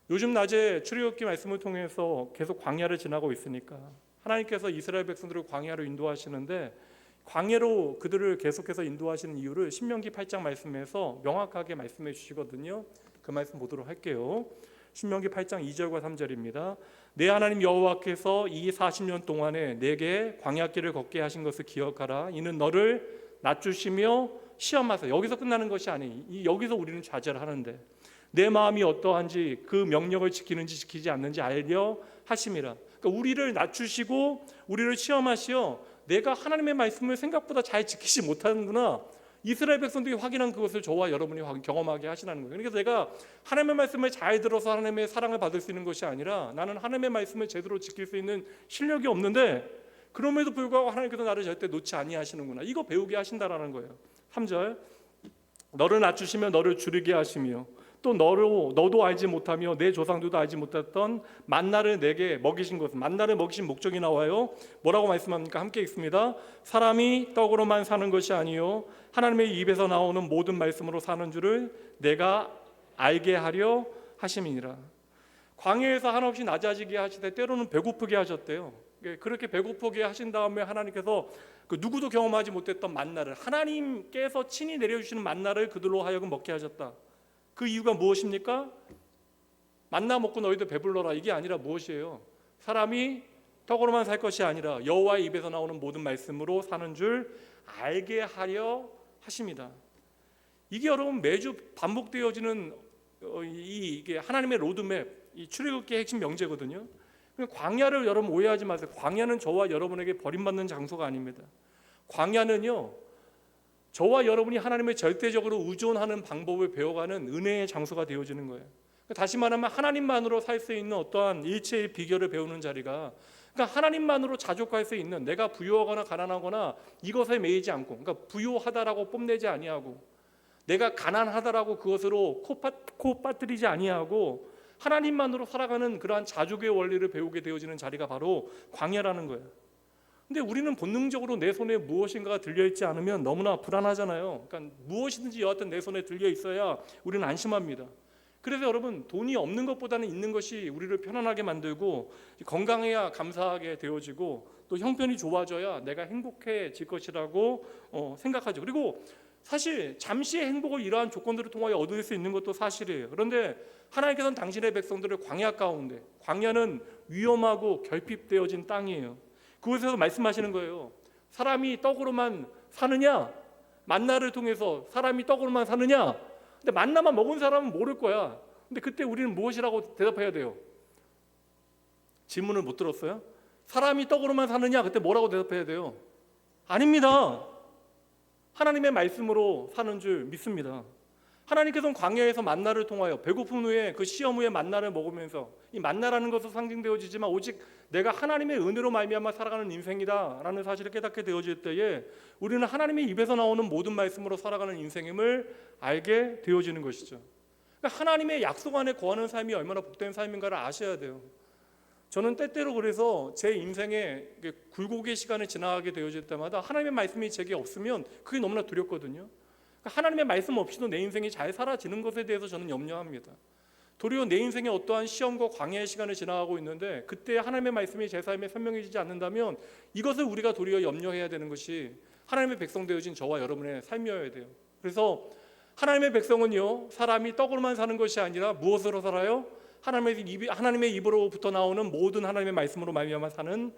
S1: 요즘 낮에 출애굽기 말씀을 통해서 계속 광야를 지나고 있으니까 하나님께서 이스라엘 백성들을 광야로 인도하시는데, 광야로 그들을 계속해서 인도하시는 이유를 신명기 8장 말씀에서 명확하게 말씀해 주시거든요. 그 말씀 보도록 할게요. 신명기 8장 2절과 3절입니다. 내 하나님 여호와께서 이 40년 동안에 내게 광야길을 걷게 하신 것을 기억하라. 이는 너를 낮추시며 시험하사. 여기서 끝나는 것이 아니에요. 여기서 우리는 좌절을 하는데 내 마음이 어떠한지 그 명령을 지키는지 지키지 않는지 알려 하심이라. 그러니까 우리를 낮추시고 우리를 시험하시어 내가 하나님의 말씀을 생각보다 잘 지키지 못하는구나, 이스라엘 백성들이 확인한 그것을 저와 여러분이 경험하게 하시라는 거예요. 그러니까 내가 하나님의 말씀을 잘 들어서 하나님의 사랑을 받을 수 있는 것이 아니라 나는 하나님의 말씀을 제대로 지킬 수 있는 실력이 없는데 그럼에도 불구하고 하나님께서 나를 절대 놓지 아니하시는구나, 이거 배우게 하신다라는 거예요. 3절, 너를 낮추시며 너를 줄이게 하시며 또 너도 알지 못하며 내 조상들도 알지 못했던 만나를 내게 먹이신 것은, 만나를 먹이신 목적이 나와요. 뭐라고 말씀합니까? 함께 읽습니다. 사람이 떡으로만 사는 것이 아니요 하나님의 입에서 나오는 모든 말씀으로 사는 줄을 내가 알게 하려 하심이니라. 광야에서 한없이 낮아지게 하시되 때로는 배고프게 하셨대요. 그렇게 배고프게 하신 다음에 하나님께서 그 누구도 경험하지 못했던 만나를, 하나님께서 친히 내려주시는 만나를 그들로 하여금 먹게 하셨다. 그 이유가 무엇입니까? 만나 먹고 너희들 배불러라, 이게 아니라 무엇이에요? 사람이 떡으로만 살 것이 아니라 여호와의 입에서 나오는 모든 말씀으로 사는 줄 알게 하려 하십니다. 이게 여러분 매주 반복되어지는 이게 하나님의 로드맵, 이 출애굽기의 핵심 명제거든요. 광야를 여러분 오해하지 마세요. 광야는 저와 여러분에게 버림받는 장소가 아닙니다. 광야는요, 저와 여러분이 하나님을 절대적으로 의존하는 방법을 배워가는 은혜의 장소가 되어지는 거예요. 다시 말하면 하나님만으로 살 수 있는 어떠한 일체의 비결을 배우는 자리가, 그러니까 하나님만으로 자족할 수 있는, 내가 부유하거나 가난하거나 이것에 매이지 않고, 그러니까 부유하다라고 뽐내지 아니하고 내가 가난하다라고 그것으로 코 빠뜨리지 아니하고 하나님만으로 살아가는 그러한 자족의 원리를 배우게 되어지는 자리가 바로 광야라는 거예요. 근데 우리는 본능적으로 내 손에 무엇인가가 들려있지 않으면 너무나 불안하잖아요. 그러니까 무엇이든지 여하튼 내 손에 들려 있어야 우리는 안심합니다. 그래서 여러분, 돈이 없는 것보다는 있는 것이 우리를 편안하게 만들고 건강해야 감사하게 되어지고 또 형편이 좋아져야 내가 행복해질 것이라고 생각하죠. 그리고 사실 잠시의 행복을 이러한 조건들을 통하여 얻을 수 있는 것도 사실이에요. 그런데 하나님께서는 당신의 백성들을 광야 가운데, 광야는 위험하고 결핍되어진 땅이에요. 그곳에서 말씀하시는 거예요. 사람이 떡으로만 사느냐? 만나를 통해서 사람이 떡으로만 사느냐? 근데 만나만 먹은 사람은 모를 거야. 근데 그때 우리는 무엇이라고 대답해야 돼요? 질문을 못 들었어요? 사람이 떡으로만 사느냐? 그때 뭐라고 대답해야 돼요? 아닙니다. 하나님의 말씀으로 사는 줄 믿습니다. 하나님께서는 광야에서 만나를 통하여 배고픈 후에 그 시험 후에 만나를 먹으면서, 이 만나라는 것은 상징되어지지만 오직 내가 하나님의 은혜로 말미암아 살아가는 인생이다라는 사실을 깨닫게 되어질 때에 우리는 하나님의 입에서 나오는 모든 말씀으로 살아가는 인생임을 알게 되어지는 것이죠. 그러니까 하나님의 약속 안에 거하는 삶이 얼마나 복된 삶인가를 아셔야 돼요. 저는 때때로 그래서 제 인생에 굴곡의 시간을 지나가게 되어질 때마다 하나님의 말씀이 제게 없으면 그게 너무나 두렵거든요. 하나님의 말씀 없이도 내 인생이 잘 사라지는 것에 대해서 저는 염려합니다. 도리어 내 인생에 어떠한 시험과 광야의 시간을 지나가고 있는데 그때 하나님의 말씀이 제 삶에 선명해지지 않는다면 이것을 우리가 도리어 염려해야 되는 것이 하나님의 백성 되어진 저와 여러분의 삶이어야 돼요. 그래서 하나님의 백성은요, 사람이 떡으로만 사는 것이 아니라 무엇으로 살아요? 하나님의 입으로부터 나오는 모든 하나님의 말씀으로 말미암아 사는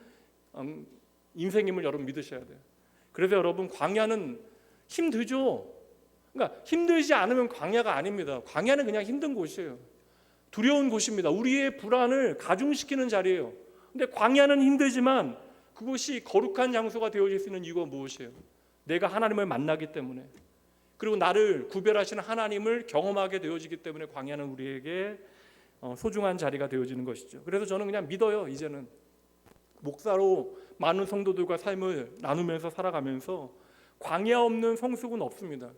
S1: 인생임을 여러분 믿으셔야 돼요. 그래서 여러분, 광야는 힘들죠. 그러니까 힘들지 않으면 광야가 아닙니다. 광야는 그냥 힘든 곳이에요. 두려운 곳입니다. 우리의 불안을 가중시키는 자리예요. 근데 광야는 힘들지만 그곳이 거룩한 장소가 되어질 수 있는 이유가 무엇이에요? 내가 하나님을 만나기 때문에, 그리고 나를 구별하시는 하나님을 경험하게 되어지기 때문에 광야는 우리에게 소중한 자리가 되어지는 것이죠. 그래서 저는 그냥 믿어요. 이제는 목사로 많은 성도들과 삶을 나누면서 살아가면서 광야 없는 성숙은 없습니다.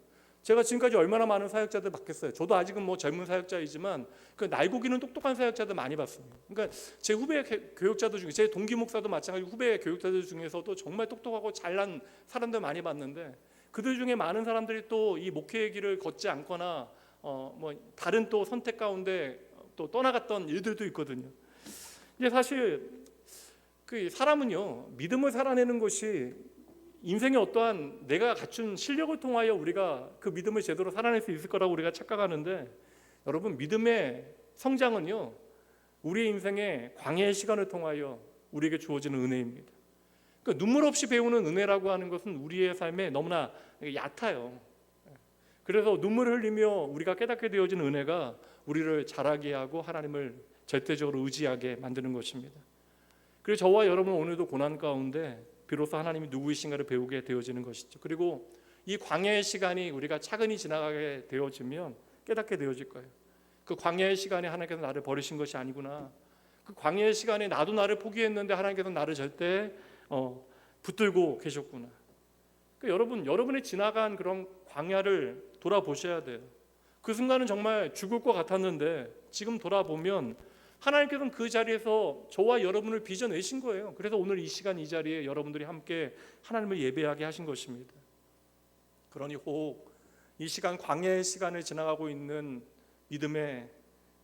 S1: 제가 지금까지 얼마나 많은 사역자들 봤겠어요. 저도 아직은 뭐 젊은 사역자이지만 그 날고기는 똑똑한 사역자들 많이 봤습니다. 그러니까 제 후배 교육자들 중에, 제 동기 목사도 마찬가지로 후배 교육자들 중에서도 정말 똑똑하고 잘난 사람들 많이 봤는데, 그들 중에 많은 사람들이 또 이 목회의 길을 걷지 않거나 뭐 다른 또 선택 가운데 또 떠나갔던 일들도 있거든요. 이제 사실 그 사람은요, 믿음을 살아내는 것이 인생의 어떠한 내가 갖춘 실력을 통하여 우리가 그 믿음을 제대로 살아낼 수 있을 거라고 우리가 착각하는데, 여러분, 믿음의 성장은요, 우리의 인생의 광야의 시간을 통하여 우리에게 주어지는 은혜입니다. 그러니까 눈물 없이 배우는 은혜라고 하는 것은 우리의 삶에 너무나 얕아요. 그래서 눈물을 흘리며 우리가 깨닫게 되어지는 은혜가 우리를 자라게 하고 하나님을 절대적으로 의지하게 만드는 것입니다. 그래서 저와 여러분 오늘도 고난 가운데 비로소 하나님이 누구이신가를 배우게 되어지는 것이죠. 그리고 이 광야의 시간이 우리가 차근히 지나가게 되어지면 깨닫게 되어질 거예요. 그 광야의 시간에 하나님께서 나를 버리신 것이 아니구나. 그 광야의 시간에 나도 나를 포기했는데 하나님께서 나를 절대 붙들고 계셨구나. 그러니까 여러분의 지나간 그런 광야를 돌아보셔야 돼요. 그 순간은 정말 죽을 것 같았는데 지금 돌아보면 하나님께서는 그 자리에서 저와 여러분을 빚어내신 거예요. 그래서 오늘 이 시간 이 자리에 여러분들이 함께 하나님을 예배하게 하신 것입니다. 그러니 혹 이 시간 광야의 시간을 지나가고 있는 믿음의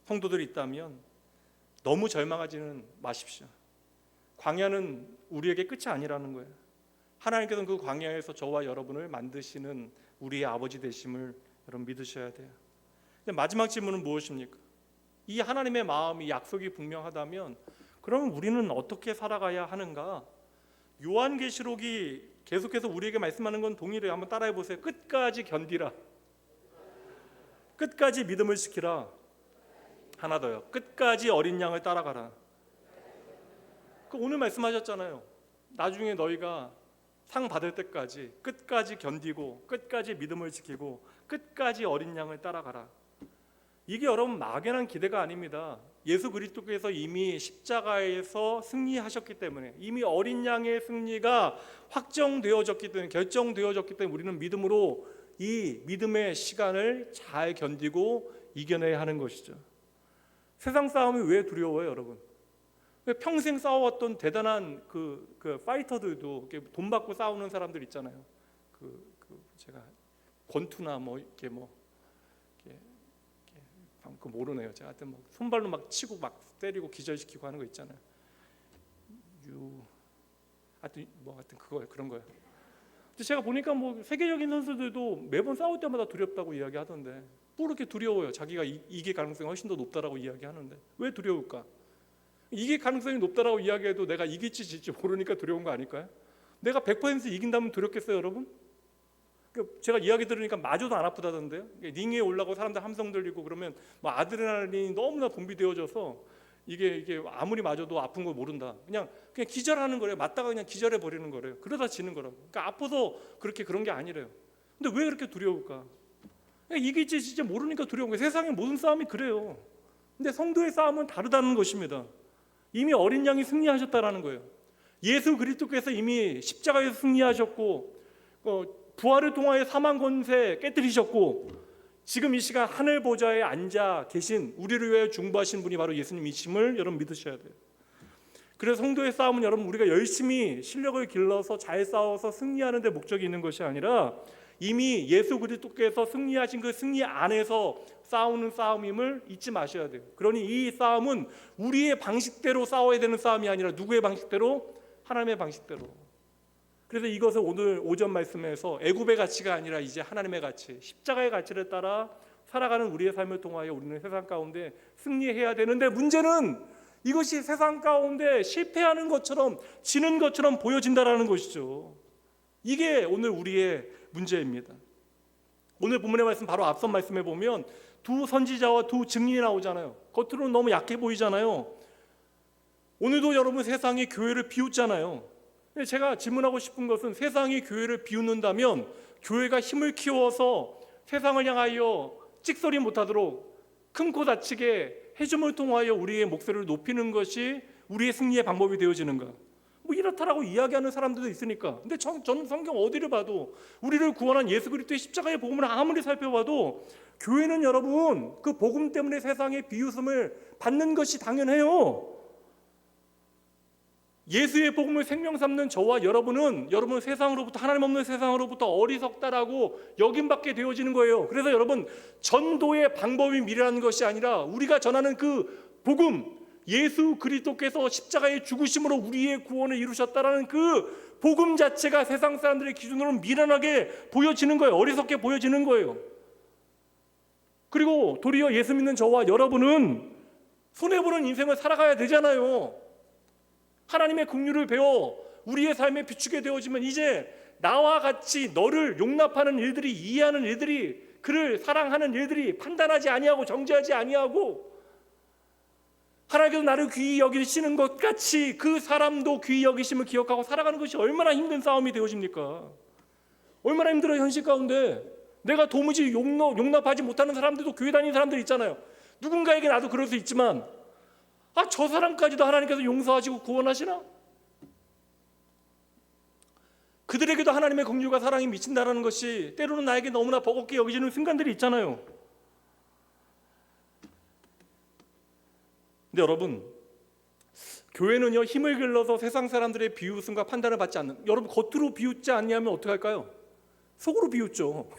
S1: 성도들이 있다면 너무 절망하지는 마십시오. 광야는 우리에게 끝이 아니라는 거예요. 하나님께서는 그 광야에서 저와 여러분을 만드시는 우리의 아버지 되심을 여러분 믿으셔야 돼요. 마지막 질문은 무엇입니까? 이 하나님의 마음이 약속이 분명하다면 그러면 우리는 어떻게 살아가야 하는가? 요한계시록이 계속해서 우리에게 말씀하는 건 동일해요. 한번 따라해 보세요. 끝까지 견디라. 끝까지 믿음을 지키라. 하나 더요. 끝까지 어린 양을 따라가라. 오늘 말씀하셨잖아요. 나중에 너희가 상 받을 때까지 끝까지 견디고 끝까지 믿음을 지키고 끝까지 어린 양을 따라가라. 이게 여러분 막연한 기대가 아닙니다. 예수 그리스도께서 이미 십자가에서 승리하셨기 때문에, 이미 어린 양의 승리가 확정되어졌기 때문에, 결정되어졌기 때문에 우리는 믿음으로 이 믿음의 시간을 잘 견디고 이겨내야 하는 것이죠. 세상 싸움이 왜 두려워요, 여러분? 평생 싸워왔던 대단한 그 파이터들도 돈 받고 싸우는 사람들 있잖아요. 제가 권투나 그 모르네요. 제가 하여튼 손발로 막 치고 막 때리고 기절시키고 하는 거 있잖아요. 하여튼 그거예요. 그런 거예요. 근데 제가 보니까 세계적인 선수들도 매번 싸울 때마다 두렵다고 이야기하던데, 뭐 그렇게 두려워요? 자기가 이길 가능성이 훨씬 더 높다라고 이야기하는데 왜 두려울까? 이길 가능성이 높다라고 이야기해도 내가 이길지 질지 모르니까 두려운 거 아닐까요? 내가 100% 이긴다면 두렵겠어요, 여러분? 제가 이야기 들으니까 마저도 안 아프다던데요. 링에 올라가고 사람들 함성 들리고 그러면 아드레날린이 너무나 분비되어져서 이게 아무리 맞아도 아픈 걸 모른다. 그냥 기절하는 거래요. 맞다가 그냥 기절해 버리는 거래요. 그러다 지는 거라고. 그러니까 아파서 그런 게 아니래요. 근데 왜 그렇게 두려울까? 이길지 진짜 모르니까 두려운 거예요. 세상의 모든 싸움이 그래요. 근데 성도의 싸움은 다르다는 것입니다. 이미 어린 양이 승리하셨다라는 거예요. 예수 그리스도께서 이미 십자가에서 승리하셨고 부활을 통하여 사망 권세 깨뜨리셨고, 지금 이 시간 하늘 보좌에 앉아 계신 우리를 위해 중보하신 분이 바로 예수님이심을 여러분 믿으셔야 돼요. 그래서 성도의 싸움은 여러분 우리가 열심히 실력을 길러서 잘 싸워서 승리하는 데 목적이 있는 것이 아니라 이미 예수 그리스도께서 승리하신 그 승리 안에서 싸우는 싸움임을 잊지 마셔야 돼요. 그러니 이 싸움은 우리의 방식대로 싸워야 되는 싸움이 아니라 누구의 방식대로? 하나님의 방식대로. 그래서 이것을 오늘 오전 말씀에서 애굽의 가치가 아니라 이제 하나님의 가치, 십자가의 가치를 따라 살아가는 우리의 삶을 통하여 우리는 세상 가운데 승리해야 되는데, 문제는 이것이 세상 가운데 실패하는 것처럼 지는 것처럼 보여진다라는 것이죠. 이게 오늘 우리의 문제입니다. 오늘 본문의 말씀 바로 앞선 말씀에 보면 두 선지자와 두 증인이 나오잖아요. 겉으로는 너무 약해 보이잖아요. 오늘도 여러분 세상이 교회를 비웃잖아요. 제가 질문하고 싶은 것은 세상이 교회를 비웃는다면 교회가 힘을 키워서 세상을 향하여 찍소리 못하도록 큰 코 다치게 해줌을 통하여 우리의 목소리를 높이는 것이 우리의 승리의 방법이 되어지는가? 뭐 이렇다라고 이야기하는 사람들도 있으니까. 근데 저는 성경 어디를 봐도 우리를 구원한 예수 그리스도의 십자가의 복음을 아무리 살펴봐도 교회는 여러분 그 복음 때문에 세상의 비웃음을 받는 것이 당연해요. 예수의 복음을 생명 삼는 저와 여러분 세상으로부터, 하나님 없는 세상으로부터 어리석다라고 여김받게 되어지는 거예요. 그래서 여러분, 전도의 방법이 미련한 것이 아니라 우리가 전하는 그 복음, 예수 그리스도께서 십자가의 죽으심으로 우리의 구원을 이루셨다라는 그 복음 자체가 세상 사람들의 기준으로 미련하게 보여지는 거예요. 어리석게 보여지는 거예요. 그리고 도리어 예수 믿는 저와 여러분은 손해보는 인생을 살아가야 되잖아요. 하나님의 긍휼을 배워 우리의 삶에 비추게 되어지면 이제 나와 같이 너를 용납하는 일들이, 이해하는 일들이, 그를 사랑하는 일들이 판단하지 아니하고 정죄하지 아니하고 하나님께서 나를 귀히 여기시는 것 같이 그 사람도 귀히 여기심을 기억하고 살아가는 것이 얼마나 힘든 싸움이 되어집니까? 얼마나 힘들어요. 현실 가운데 내가 도무지 용납하지 못하는 사람들도 교회 다니는 사람들 있잖아요. 누군가에게 나도 그럴 수 있지만 저 사람까지도 하나님께서 용서하시고 구원하시나? 그들에게도 하나님의 긍휼과 사랑이 미친다라는 것이 때로는 나에게 너무나 버겁게 여겨지는 순간들이 있잖아요. 근데 여러분, 교회는요 힘을 길러서 세상 사람들의 비웃음과 판단을 받지 않는, 여러분 겉으로 비웃지 않냐면 어떻게 할까요? 속으로 비웃죠.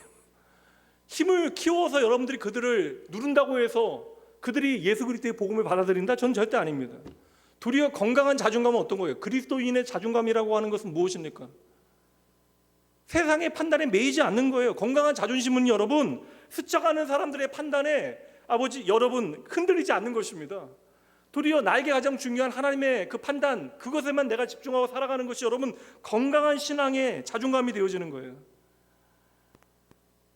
S1: 힘을 키워서 여러분들이 그들을 누른다고 해서 그들이 예수 그리스도의 복음을 받아들인다? 전 절대 아닙니다. 도리어 건강한 자존감은 어떤 거예요? 그리스도인의 자존감이라고 하는 것은 무엇입니까? 세상의 판단에 매이지 않는 거예요. 건강한 자존심은 여러분 스쳐가는 사람들의 판단에 여러분 흔들리지 않는 것입니다. 도리어 나에게 가장 중요한 하나님의 그 판단, 그것에만 내가 집중하고 살아가는 것이 여러분 건강한 신앙의 자존감이 되어지는 거예요.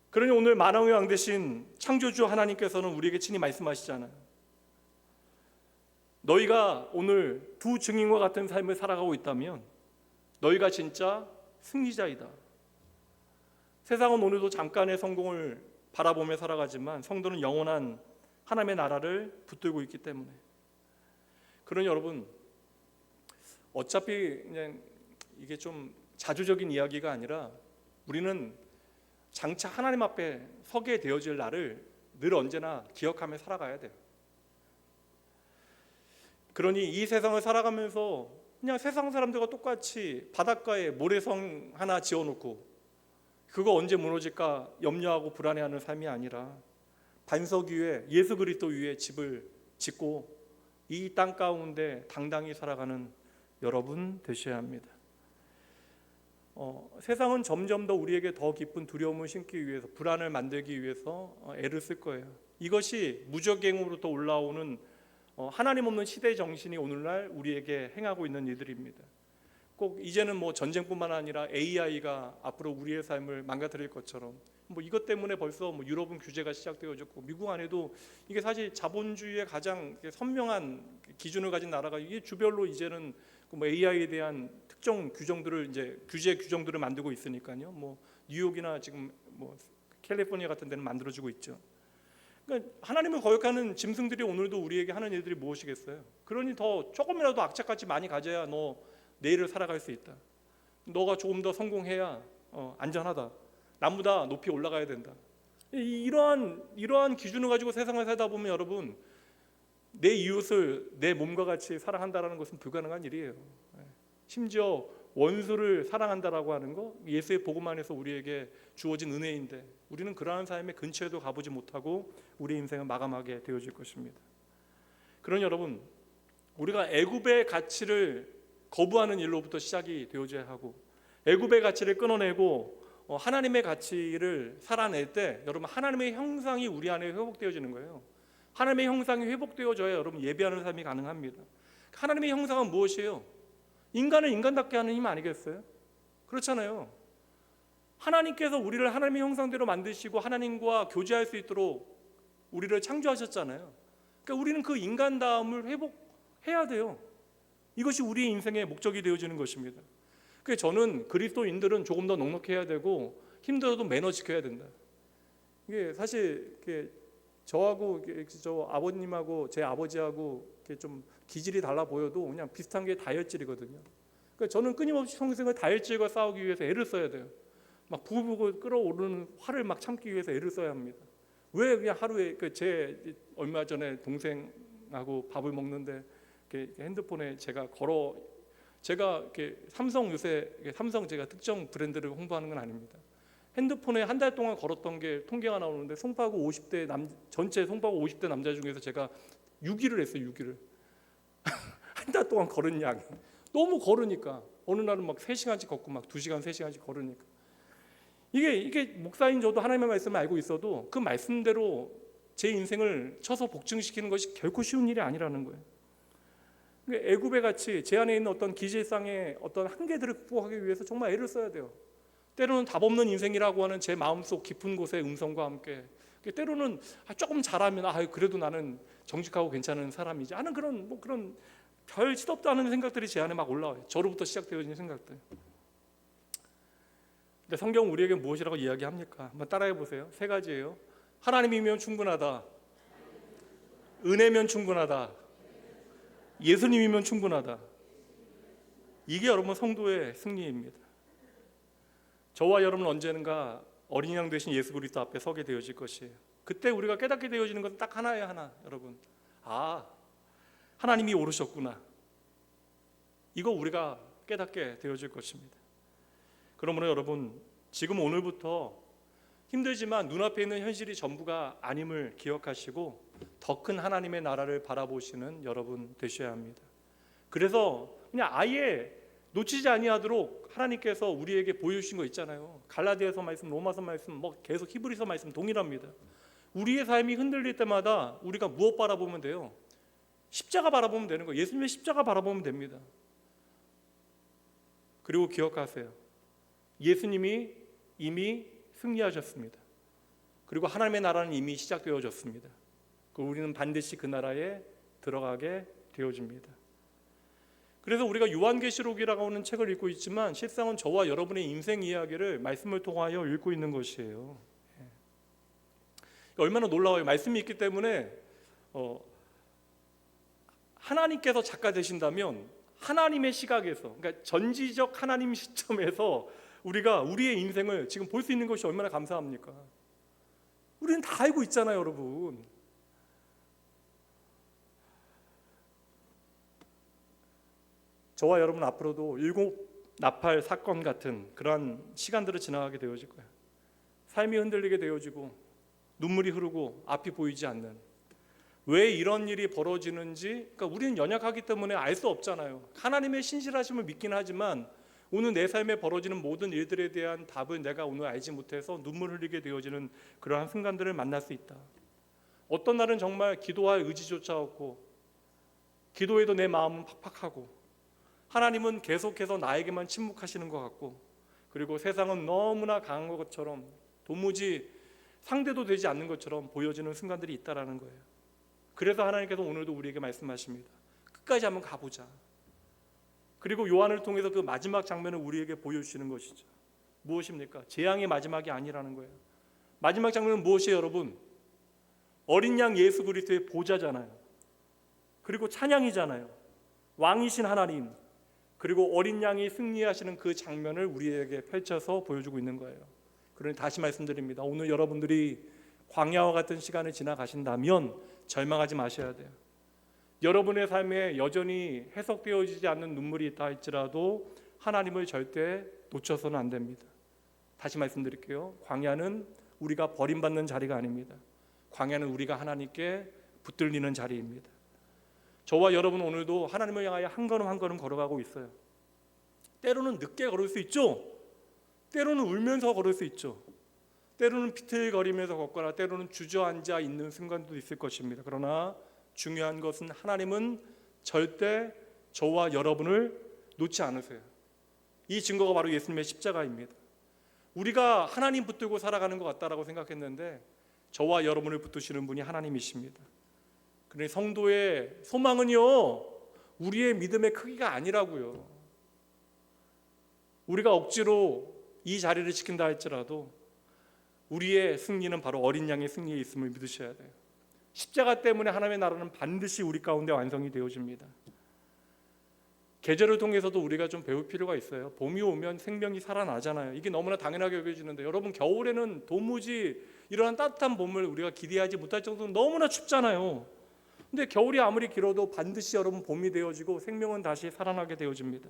S1: 그러니 오늘 만왕의 왕 되신 창조주 하나님께서는 우리에게 친히 말씀하시잖아요. 너희가 오늘 두 증인과 같은 삶을 살아가고 있다면 너희가 진짜 승리자이다. 세상은 오늘도 잠깐의 성공을 바라보며 살아가지만 성도는 영원한 하나님의 나라를 붙들고 있기 때문에. 그러니 여러분, 어차피 그냥 이게 좀 자주적인 이야기가 아니라 우리는 장차 하나님 앞에 서게 되어질 날을 늘 언제나 기억하며 살아가야 돼요. 그러니 이 세상을 살아가면서 그냥 세상 사람들과 똑같이 바닷가에 모래성 하나 지어놓고 그거 언제 무너질까 염려하고 불안해하는 삶이 아니라 반석 위에 예수 그리스도 위에 집을 짓고 이 땅 가운데 당당히 살아가는 여러분 되셔야 합니다. 세상은 점점 더 우리에게 더 깊은 두려움을 심기 위해서, 불안을 만들기 위해서 애를 쓸 거예요. 이것이 무적행으로부터 올라오는 하나님 없는 시대 정신이 오늘날 우리에게 행하고 있는 일들입니다. 꼭 이제는 전쟁뿐만 아니라 AI가 앞으로 우리의 삶을 망가뜨릴 것처럼 이것 때문에 벌써 유럽은 규제가 시작되어졌고 미국 안에도 이게 사실 자본주의의 가장 선명한 기준을 가진 나라가 이게 주별로 이제는 AI에 대한 특정 규정들을 이제 규제 규정들을 만들고 있으니까요. 뉴욕이나 지금 캘리포니아 같은 데는 만들어지고 있죠. 그러니까 하나님을 거역하는 짐승들이 오늘도 우리에게 하는 일들이 무엇이겠어요? 그러니 더 조금이라도 악착같이 많이 가져야 너 내일을 살아갈 수 있다. 너가 조금 더 성공해야 안전하다. 남보다 높이 올라가야 된다. 이러한 기준을 가지고 세상을 살다 보면 여러분 내 이웃을 내 몸과 같이 사랑한다라는 것은 불가능한 일이에요. 심지어 원수를 사랑한다라고 하는 거 예수의 복음 안에서 우리에게 주어진 은혜인데 우리는 그러한 삶의 근처에도 가보지 못하고 우리 인생을 마감하게 되어질 것입니다. 그러니 여러분 우리가 애굽의 가치를 거부하는 일로부터 시작이 되어져야 하고 애굽의 가치를 끊어내고 하나님의 가치를 살아낼 때 여러분 하나님의 형상이 우리 안에 회복되어지는 거예요. 하나님의 형상이 회복되어져야 여러분 예배하는 삶이 가능합니다. 하나님의 형상은 무엇이에요? 인간을 인간답게 하는 힘 아니겠어요? 그렇잖아요. 하나님께서 우리를 하나님의 형상대로 만드시고 하나님과 교제할 수 있도록 우리를 창조하셨잖아요. 그러니까 우리는 그 인간다움을 회복해야 돼요. 이것이 우리의 인생의 목적이 되어지는 것입니다. 그래서 저는 그리스도인들은 조금 더 넉넉해야 되고 힘들어도 매너 지켜야 된다. 이게 사실 이게 저하고 저 아버님하고 제 아버지하고 이렇게 좀 기질이 달라 보여도 그냥 비슷한 게 다혈질이거든요. 그러니까 저는 끊임없이 평생을 다혈질과 싸우기 위해서 애를 써야 돼요. 막 부글부글 끓어오르는 화를 막 참기 위해서 애를 써야 합니다. 왜 그냥 하루에 제 얼마 전에 동생하고 밥을 먹는데 이렇게 핸드폰에 제가 이렇게 삼성 요새 삼성 제가 특정 브랜드를 홍보하는 건 아닙니다. 핸드폰에 한 달 동안 걸었던 게 통계가 나오는데 송파구 50대 전체 송파구 50대 남자 중에서 제가 6위를 했어요. 6위를 한 달 동안 걸은 양이 너무 걸으니까 어느 날은 막 3시간씩 걷고 막 2시간 3시간씩 걸으니까 이게 목사인 저도 하나님의 말씀을 알고 있어도 그 말씀대로 제 인생을 쳐서 복증시키는 것이 결코 쉬운 일이 아니라는 거예요. 애굽에 같이 제 안에 있는 어떤 기질상의 어떤 한계들을 극복하기 위해서 정말 애를 써야 돼요. 때로는 답 없는 인생이라고 하는 제 마음속 깊은 곳의 음성과 함께 때로는 조금 잘하면 그래도 나는 정직하고 괜찮은 사람이지 하는 그런 별 시덥도 않은 생각들이 제 안에 막 올라와요. 저로부터 시작되어진 생각들. 근데 성경 우리에게 무엇이라고 이야기합니까? 한번 따라해 보세요. 3가지예요. 하나님이면 충분하다. 은혜면 충분하다. 예수님이면 충분하다. 이게 여러분 성도의 승리입니다. 저와 여러분은 언젠가 어린 양 되신 예수 그리스도 앞에 서게 되어질 것이에요. 그때 우리가 깨닫게 되어지는 것은 딱 하나예요. 하나. 여러분, 하나님이 오르셨구나. 이거 우리가 깨닫게 되어질 것입니다. 그러므로 여러분, 지금 오늘부터 힘들지만 눈앞에 있는 현실이 전부가 아님을 기억하시고 더 큰 하나님의 나라를 바라보시는 여러분 되셔야 합니다. 그래서 그냥 아예 놓치지 아니하도록 하나님께서 우리에게 보여주신 거 있잖아요. 갈라디아서 말씀, 로마서 말씀, 계속 히브리서 말씀 동일합니다. 우리의 삶이 흔들릴 때마다 우리가 무엇 바라보면 돼요? 십자가 바라보면 되는 거예요. 예수님의 십자가 바라보면 됩니다. 그리고 기억하세요. 예수님이 이미 승리하셨습니다. 그리고 하나님의 나라는 이미 시작되어졌습니다. 우리는 반드시 그 나라에 들어가게 되어집니다. 그래서 우리가 요한계시록이라고 하는 책을 읽고 있지만 실상은 저와 여러분의 인생 이야기를 말씀을 통하여 읽고 있는 것이에요. 얼마나 놀라워요. 말씀이 있기 때문에 하나님께서 작가 되신다면 하나님의 시각에서, 그러니까 전지적 하나님 시점에서 우리가 우리의 인생을 지금 볼 수 있는 것이 얼마나 감사합니까? 우리는 다 알고 있잖아요, 여러분. 저와 여러분 앞으로도 7나팔 사건 같은 그러한 시간들을 지나가게 되어질 거예요. 삶이 흔들리게 되어지고 눈물이 흐르고 앞이 보이지 않는, 왜 이런 일이 벌어지는지 그러니까 우리는 연약하기 때문에 알 수 없잖아요. 하나님의 신실하심을 믿긴 하지만 오늘 내 삶에 벌어지는 모든 일들에 대한 답을 내가 오늘 알지 못해서 눈물 흘리게 되어지는 그러한 순간들을 만날 수 있다. 어떤 날은 정말 기도할 의지조차 없고 기도해도 내 마음은 팍팍하고 하나님은 계속해서 나에게만 침묵하시는 것 같고 그리고 세상은 너무나 강한 것처럼 도무지 상대도 되지 않는 것처럼 보여지는 순간들이 있다라는 거예요. 그래서 하나님께서 오늘도 우리에게 말씀하십니다. 끝까지 한번 가보자. 그리고 요한을 통해서 그 마지막 장면을 우리에게 보여주시는 것이죠. 무엇입니까? 재앙의 마지막이 아니라는 거예요. 마지막 장면은 무엇이에요, 여러분? 어린 양 예수 그리스도의 보좌잖아요. 그리고 찬양이잖아요. 왕이신 하나님, 그리고 어린 양이 승리하시는 그 장면을 우리에게 펼쳐서 보여주고 있는 거예요. 그러니 다시 말씀드립니다. 오늘 여러분들이 광야와 같은 시간을 지나가신다면 절망하지 마셔야 돼요. 여러분의 삶에 여전히 해석되어지지 않는 눈물이 있다 할지라도 하나님을 절대 놓쳐서는 안 됩니다. 다시 말씀드릴게요. 광야는 우리가 버림받는 자리가 아닙니다. 광야는 우리가 하나님께 붙들리는 자리입니다. 저와 여러분 오늘도 하나님을 향하여 한 걸음 한 걸음 걸어가고 있어요. 때로는 늦게 걸을 수 있죠. 때로는 울면서 걸을 수 있죠. 때로는 비틀거리면서 걷거나 때로는 주저앉아 있는 순간도 있을 것입니다. 그러나 중요한 것은 하나님은 절대 저와 여러분을 놓지 않으세요. 이 증거가 바로 예수님의 십자가입니다. 우리가 하나님 붙들고 살아가는 것 같다라고 생각했는데 저와 여러분을 붙드시는 분이 하나님이십니다. 그러니 성도의 소망은요, 우리의 믿음의 크기가 아니라고요. 우리가 억지로 이 자리를 지킨다 할지라도 우리의 승리는 바로 어린 양의 승리에 있음을 믿으셔야 돼요. 십자가 때문에 하나님의 나라는 반드시 우리 가운데 완성이 되어집니다. 계절을 통해서도 우리가 좀 배울 필요가 있어요. 봄이 오면 생명이 살아나잖아요. 이게 너무나 당연하게 여겨지는데 여러분, 겨울에는 도무지 이러한 따뜻한 봄을 우리가 기대하지 못할 정도로 너무나 춥잖아요. 근데 겨울이 아무리 길어도 반드시 여러분 봄이 되어지고 생명은 다시 살아나게 되어집니다.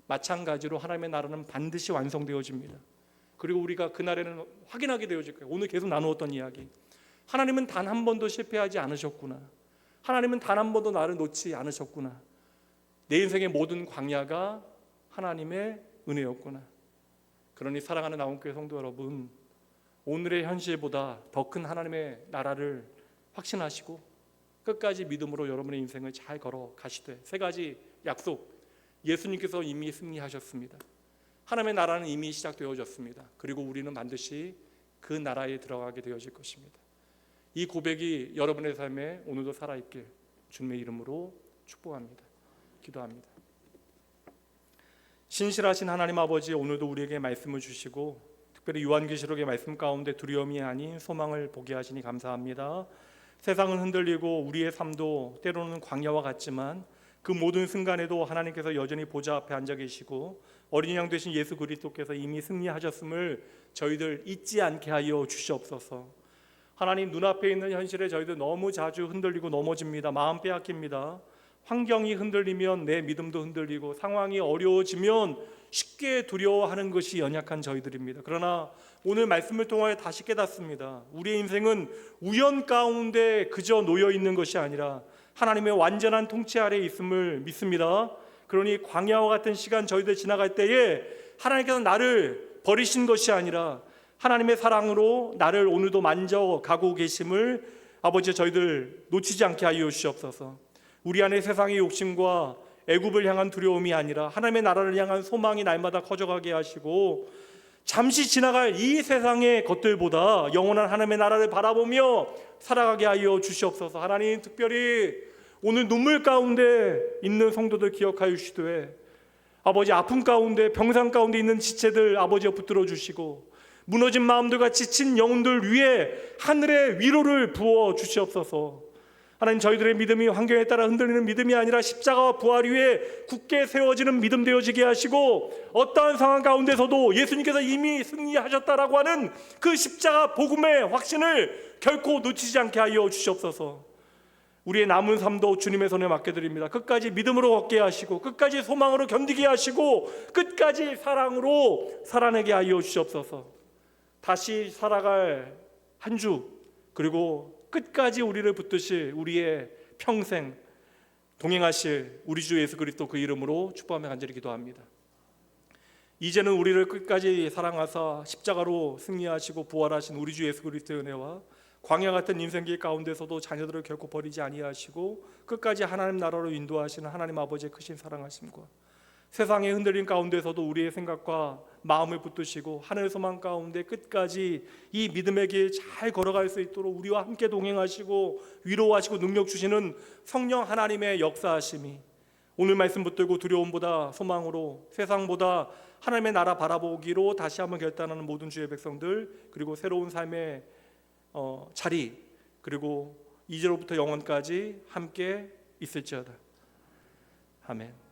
S1: 마찬가지로 하나님의 나라는 반드시 완성되어집니다. 그리고 우리가 그날에는 확인하게 되어질 거예요. 오늘 계속 나누었던 이야기, 하나님은 단 한 번도 실패하지 않으셨구나. 하나님은 단 한 번도 나를 놓지 않으셨구나. 내 인생의 모든 광야가 하나님의 은혜였구나. 그러니 사랑하는 나온교회 성도 여러분, 오늘의 현실보다 더 큰 하나님의 나라를 확신하시고 끝까지 믿음으로 여러분의 인생을 잘 걸어가시되, 세 가지 약속, 예수님께서 이미 승리하셨습니다. 하나님의 나라는 이미 시작되어졌습니다. 그리고 우리는 반드시 그 나라에 들어가게 되어질 것입니다. 이 고백이 여러분의 삶에 오늘도 살아있길 주님의 이름으로 축복합니다. 기도합니다. 신실하신 하나님 아버지, 오늘도 우리에게 말씀을 주시고 특별히 요한계시록의 말씀 가운데 두려움이 아닌 소망을 보게 하시니 감사합니다. 세상은 흔들리고 우리의 삶도 때로는 광야와 같지만 그 모든 순간에도 하나님께서 여전히 보좌 앞에 앉아 계시고 어린 양 되신 예수 그리스도께서 이미 승리하셨음을 저희들 잊지 않게 하여 주시옵소서. 하나님, 눈앞에 있는 현실에 저희들 너무 자주 흔들리고 넘어집니다. 마음 빼앗깁니다. 환경이 흔들리면 내 믿음도 흔들리고 상황이 어려워지면 쉽게 두려워하는 것이 연약한 저희들입니다. 그러나 오늘 말씀을 통하여 다시 깨닫습니다. 우리의 인생은 우연 가운데 그저 놓여 있는 것이 아니라 하나님의 완전한 통치 아래에 있음을 믿습니다. 그러니 광야와 같은 시간 저희들 지나갈 때에 하나님께서 나를 버리신 것이 아니라 하나님의 사랑으로 나를 오늘도 만져가고 계심을 아버지, 저희들 놓치지 않게 하여 주시옵소서. 우리 안에 세상의 욕심과 애굽을 향한 두려움이 아니라 하나님의 나라를 향한 소망이 날마다 커져가게 하시고 잠시 지나갈 이 세상의 것들보다 영원한 하나님의 나라를 바라보며 살아가게 하여 주시옵소서. 하나님, 특별히 오늘 눈물 가운데 있는 성도들 기억하여 주시되 아버지, 아픔 가운데 병상 가운데 있는 지체들 아버지여 붙들어 주시고 무너진 마음들과 지친 영혼들 위에 하늘의 위로를 부어 주시옵소서. 하나님, 저희들의 믿음이 환경에 따라 흔들리는 믿음이 아니라 십자가와 부활 위에 굳게 세워지는 믿음 되어지게 하시고 어떠한 상황 가운데서도 예수님께서 이미 승리하셨다라고 하는 그 십자가 복음의 확신을 결코 놓치지 않게 하여 주시옵소서. 우리의 남은 삶도 주님의 손에 맡겨드립니다. 끝까지 믿음으로 걷게 하시고 끝까지 소망으로 견디게 하시고 끝까지 사랑으로 살아내게 하여 주시옵소서. 다시 살아갈 한 주, 그리고 끝까지 우리를 붙드실 우리의 평생 동행하실 우리 주 예수 그리스도 그 이름으로 축복하며 간절히 기도합니다. 이제는 우리를 끝까지 사랑하사 십자가로 승리하시고 부활하신 우리 주 예수 그리스도의 은혜와 광야 같은 인생길 가운데서도 자녀들을 결코 버리지 아니하시고 끝까지 하나님 나라로 인도하시는 하나님 아버지의 크신 사랑하심과 세상의 흔들림 가운데서도 우리의 생각과 마음을 붙드시고 하늘 소망 가운데 끝까지 이 믿음의 길 잘 걸어갈 수 있도록 우리와 함께 동행하시고 위로하시고 능력 주시는 성령 하나님의 역사하심이 오늘 말씀 붙들고 두려움보다 소망으로 세상보다 하나님의 나라 바라보기로 다시 한번 결단하는 모든 주의 백성들, 그리고 새로운 삶의 자리, 그리고 이제로부터 영원까지 함께 있을지어다. 아멘.